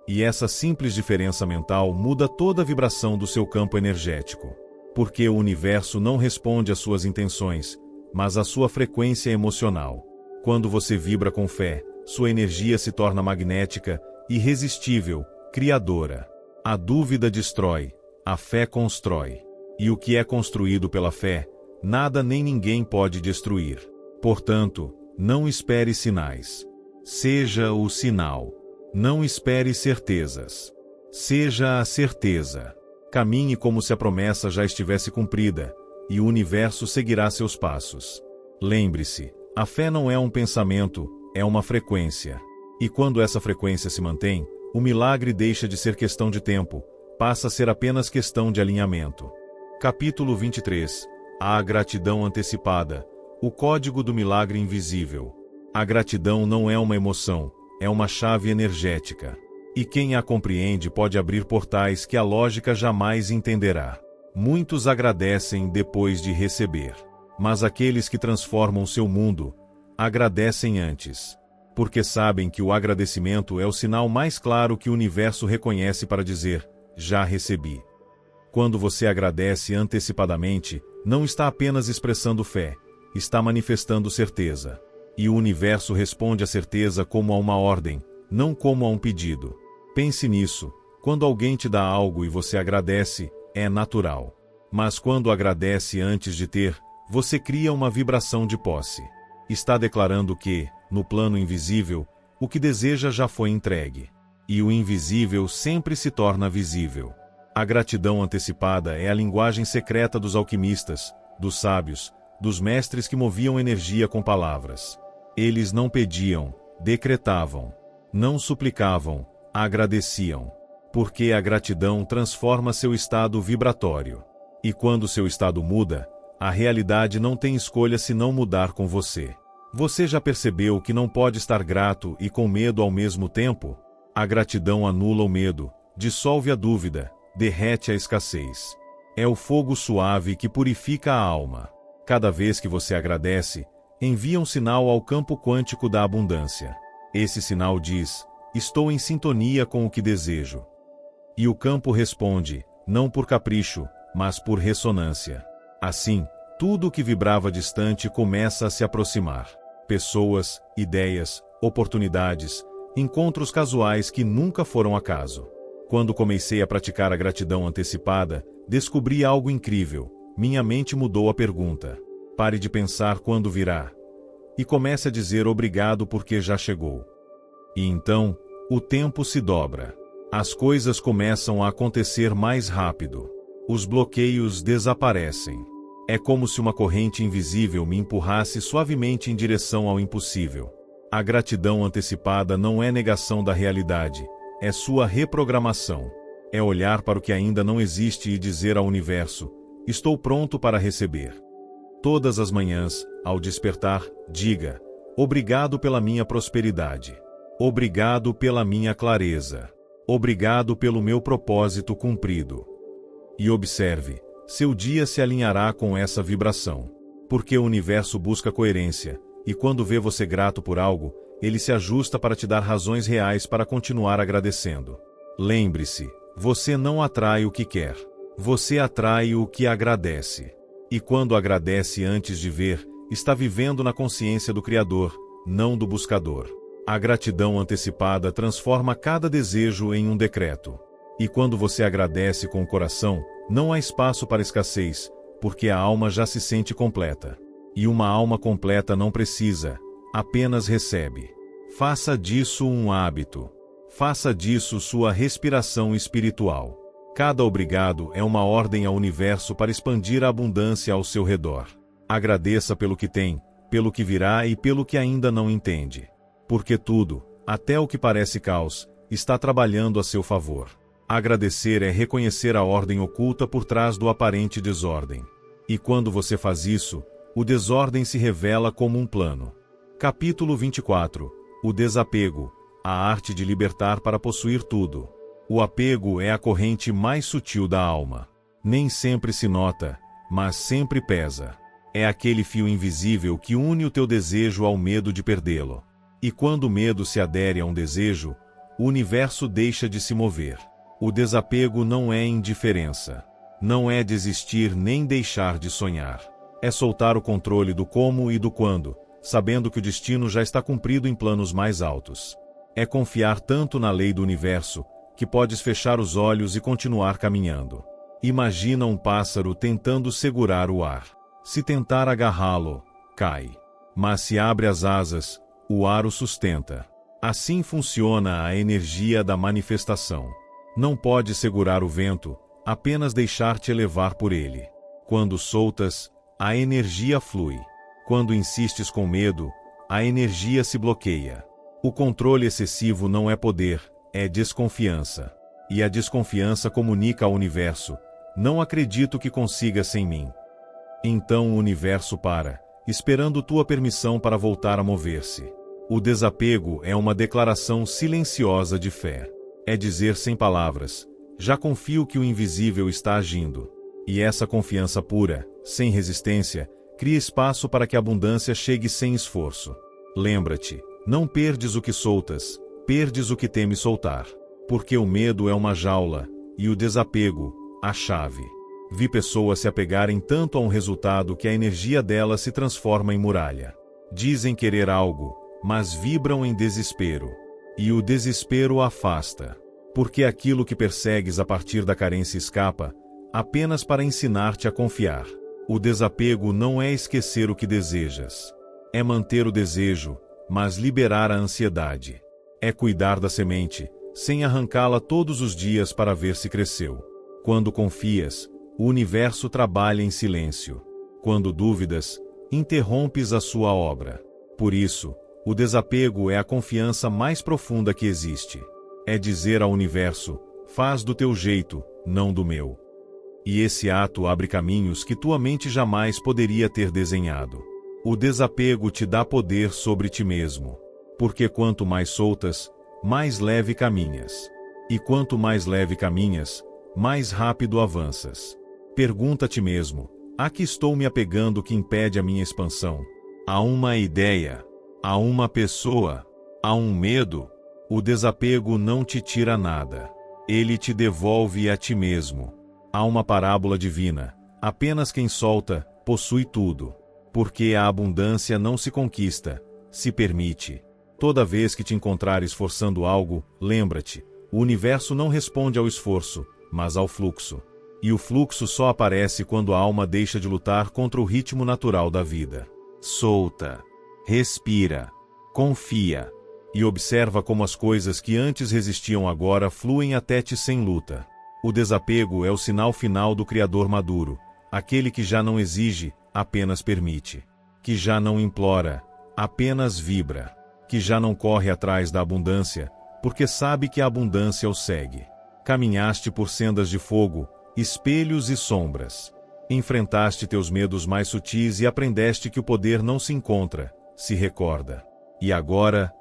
E essa simples diferença mental muda toda a vibração do seu campo energético. Porque o universo não responde às suas intenções, mas à sua frequência emocional. Quando você vibra com fé, sua energia se torna magnética, irresistível, criadora. A dúvida destrói, a fé constrói. E o que é construído pela fé, nada nem ninguém pode destruir. Portanto, não espere sinais. Seja o sinal. Não espere certezas. Seja a certeza. Caminhe como se a promessa já estivesse cumprida, e o universo seguirá seus passos. Lembre-se, a fé não é um pensamento, é uma frequência. E quando essa frequência se mantém, o milagre deixa de ser questão de tempo, passa a ser apenas questão de alinhamento. Capítulo 23. A gratidão antecipada. O código do milagre invisível. A gratidão não é uma emoção, é uma chave energética. E quem a compreende pode abrir portais que a lógica jamais entenderá. Muitos agradecem depois de receber. Mas aqueles que transformam seu mundo, agradecem antes. Porque sabem que o agradecimento é o sinal mais claro que o universo reconhece para dizer, já recebi. Quando você agradece antecipadamente, não está apenas expressando fé, está manifestando certeza. E o universo responde à certeza como a uma ordem, não como a um pedido. Pense nisso, quando alguém te dá algo e você agradece, é natural. Mas quando agradece antes de ter, você cria uma vibração de posse. Está declarando que, no plano invisível, o que deseja já foi entregue. E o invisível sempre se torna visível. A gratidão antecipada é a linguagem secreta dos alquimistas, dos sábios, dos mestres que moviam energia com palavras. Eles não pediam, decretavam. Não suplicavam, agradeciam. Porque a gratidão transforma seu estado vibratório. E quando seu estado muda, a realidade não tem escolha senão mudar com você. Você já percebeu que não pode estar grato e com medo ao mesmo tempo? A gratidão anula o medo, dissolve a dúvida, derrete a escassez. É o fogo suave que purifica a alma. Cada vez que você agradece, envia um sinal ao campo quântico da abundância. Esse sinal diz: estou em sintonia com o que desejo. E o campo responde, não por capricho, mas por ressonância. Assim, tudo o que vibrava distante começa a se aproximar. Pessoas, ideias, oportunidades, encontros casuais que nunca foram acaso. Quando comecei a praticar a gratidão antecipada, descobri algo incrível. Minha mente mudou a pergunta. Pare de pensar quando virá. E comece a dizer obrigado porque já chegou. E então, o tempo se dobra. As coisas começam a acontecer mais rápido. Os bloqueios desaparecem. É como se uma corrente invisível me empurrasse suavemente em direção ao impossível. A gratidão antecipada não é negação da realidade, é sua reprogramação. É olhar para o que ainda não existe e dizer ao universo: estou pronto para receber. Todas as manhãs, ao despertar, diga: obrigado pela minha prosperidade. Obrigado pela minha clareza. Obrigado pelo meu propósito cumprido. E observe, seu dia se alinhará com essa vibração. Porque o universo busca coerência, e quando vê você grato por algo, ele se ajusta para te dar razões reais para continuar agradecendo. Lembre-se, você não atrai o que quer. Você atrai o que agradece. E quando agradece antes de ver, está vivendo na consciência do Criador, não do buscador. A gratidão antecipada transforma cada desejo em um decreto. E quando você agradece com o coração, não há espaço para escassez, porque a alma já se sente completa. E uma alma completa não precisa, apenas recebe. Faça disso um hábito. Faça disso sua respiração espiritual. Cada obrigado é uma ordem ao universo para expandir a abundância ao seu redor. Agradeça pelo que tem, pelo que virá e pelo que ainda não entende. Porque tudo, até o que parece caos, está trabalhando a seu favor. Agradecer é reconhecer a ordem oculta por trás do aparente desordem. E quando você faz isso, o desordem se revela como um plano. Capítulo 24. O desapego, a arte de libertar para possuir tudo. O apego é a corrente mais sutil da alma. Nem sempre se nota, mas sempre pesa. É aquele fio invisível que une o teu desejo ao medo de perdê-lo. E quando o medo se adere a um desejo, o universo deixa de se mover. O desapego não é indiferença. Não é desistir nem deixar de sonhar. É soltar o controle do como e do quando, sabendo que o destino já está cumprido em planos mais altos. É confiar tanto na lei do universo, que podes fechar os olhos e continuar caminhando. Imagina um pássaro tentando segurar o ar. Se tentar agarrá-lo, cai. Mas se abre as asas, o ar o sustenta. Assim funciona a energia da manifestação. Não pode segurar o vento, apenas deixar-te levar por ele. Quando soltas, a energia flui. Quando insistes com medo, a energia se bloqueia. O controle excessivo não é poder, é desconfiança. E a desconfiança comunica ao universo: não acredito que consiga sem mim. Então o universo para, esperando tua permissão para voltar a mover-se. O desapego é uma declaração silenciosa de fé. É dizer sem palavras: já confio que o invisível está agindo. E essa confiança pura, sem resistência, cria espaço para que a abundância chegue sem esforço. Lembra-te, não perdes o que soltas, perdes o que temes soltar. Porque o medo é uma jaula, e o desapego, a chave. Vi pessoas se apegarem tanto a um resultado que a energia delas se transforma em muralha. Dizem querer algo, mas vibram em desespero. E o desespero afasta. Porque aquilo que persegues a partir da carência escapa, apenas para ensinar-te a confiar. O desapego não é esquecer o que desejas. É manter o desejo, mas liberar a ansiedade. É cuidar da semente, sem arrancá-la todos os dias para ver se cresceu. Quando confias, o universo trabalha em silêncio. Quando dúvidas, interrompes a sua obra. Por isso, o desapego é a confiança mais profunda que existe. É dizer ao universo: faz do teu jeito, não do meu. E esse ato abre caminhos que tua mente jamais poderia ter desenhado. O desapego te dá poder sobre ti mesmo. Porque quanto mais soltas, mais leve caminhas. E quanto mais leve caminhas, mais rápido avanças. Pergunta a ti mesmo: a que estou me apegando que impede a minha expansão? A uma ideia? A uma pessoa? A um medo? O desapego não te tira nada. Ele te devolve a ti mesmo. Há uma parábola divina: apenas quem solta, possui tudo. Porque a abundância não se conquista, se permite. Toda vez que te encontrares forçando algo, lembra-te: o universo não responde ao esforço, mas ao fluxo. E o fluxo só aparece quando a alma deixa de lutar contra o ritmo natural da vida. Solta. Respira. Confia. E observa como as coisas que antes resistiam agora fluem até ti sem luta. O desapego é o sinal final do Criador maduro, aquele que já não exige, apenas permite. Que já não implora, apenas vibra. Que já não corre atrás da abundância, porque sabe que a abundância o segue. Caminhaste por sendas de fogo, espelhos e sombras. Enfrentaste teus medos mais sutis e aprendeste que o poder não se encontra, se recorda. E agora,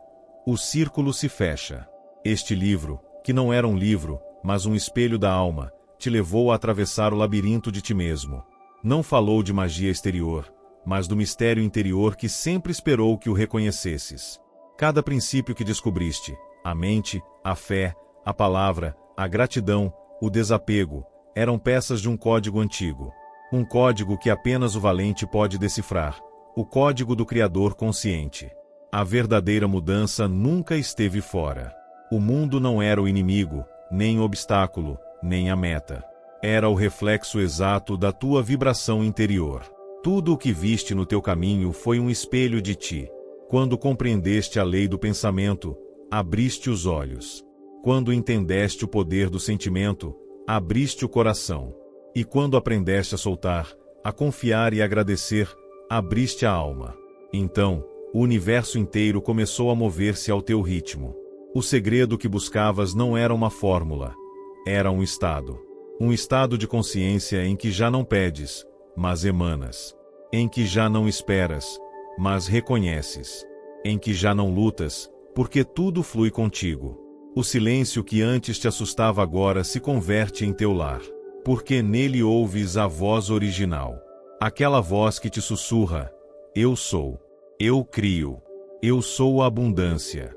o círculo se fecha. Este livro, que não era um livro, mas um espelho da alma, te levou a atravessar o labirinto de ti mesmo. Não falou de magia exterior, mas do mistério interior que sempre esperou que o reconhecesses. Cada princípio que descobriste, a mente, a fé, a palavra, a gratidão, o desapego, eram peças de um código antigo. Um código que apenas o valente pode decifrar, o código do Criador consciente. A verdadeira mudança nunca esteve fora. O mundo não era o inimigo, nem o obstáculo, nem a meta. Era o reflexo exato da tua vibração interior. Tudo o que viste no teu caminho foi um espelho de ti. Quando compreendeste a lei do pensamento, abriste os olhos. Quando entendeste o poder do sentimento, abriste o coração. E quando aprendeste a soltar, a confiar e agradecer, abriste a alma. Então, o universo inteiro começou a mover-se ao teu ritmo. O segredo que buscavas não era uma fórmula, era um estado. Um estado de consciência em que já não pedes, mas emanas. Em que já não esperas, mas reconheces. Em que já não lutas, porque tudo flui contigo. O silêncio que antes te assustava agora se converte em teu lar. Porque nele ouves a voz original. Aquela voz que te sussurra: eu sou. Eu crio. Eu sou a abundância.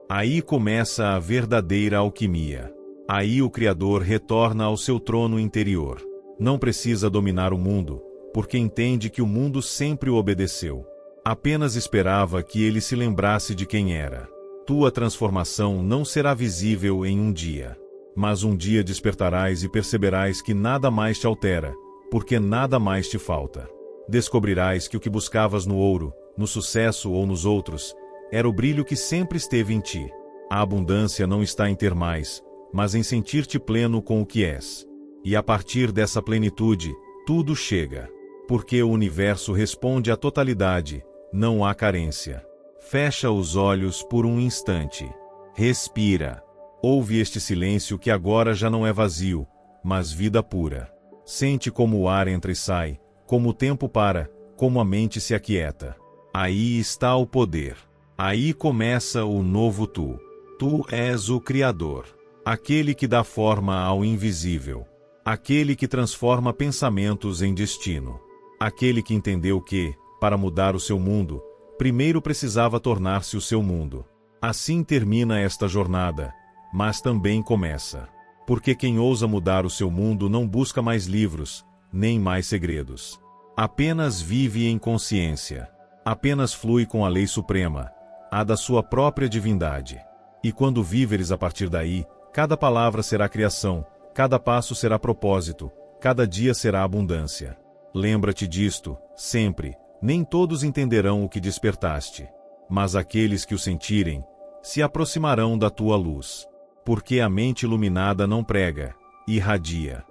Aí começa a verdadeira alquimia. Aí o Criador retorna ao seu trono interior. Não precisa dominar o mundo, porque entende que o mundo sempre o obedeceu. Apenas esperava que ele se lembrasse de quem era. Tua transformação não será visível em um dia. Mas um dia despertarás e perceberás que nada mais te altera, porque nada mais te falta. Descobrirás que o que buscavas no ouro, no sucesso ou nos outros, era o brilho que sempre esteve em ti. A abundância não está em ter mais, mas em sentir-te pleno com o que és. E a partir dessa plenitude, tudo chega. Porque o universo responde à totalidade, não há carência. Fecha os olhos por um instante. Respira. Ouve este silêncio que agora já não é vazio, mas vida pura. Sente como o ar entra e sai, como o tempo para, como a mente se aquieta. Aí está o poder. Aí começa o novo tu. Tu és o Criador. Aquele que dá forma ao invisível. Aquele que transforma pensamentos em destino. Aquele que entendeu que, para mudar o seu mundo, primeiro precisava tornar-se o seu mundo. Assim termina esta jornada, mas também começa. Porque quem ousa mudar o seu mundo não busca mais livros, nem mais segredos. Apenas vive em consciência. Apenas flui com a lei suprema, a da sua própria divindade. E quando viveres a partir daí, cada palavra será criação, cada passo será propósito, cada dia será abundância. Lembra-te disto, sempre. Nem todos entenderão o que despertaste, mas aqueles que o sentirem, se aproximarão da tua luz. Porque a mente iluminada não prega, irradia.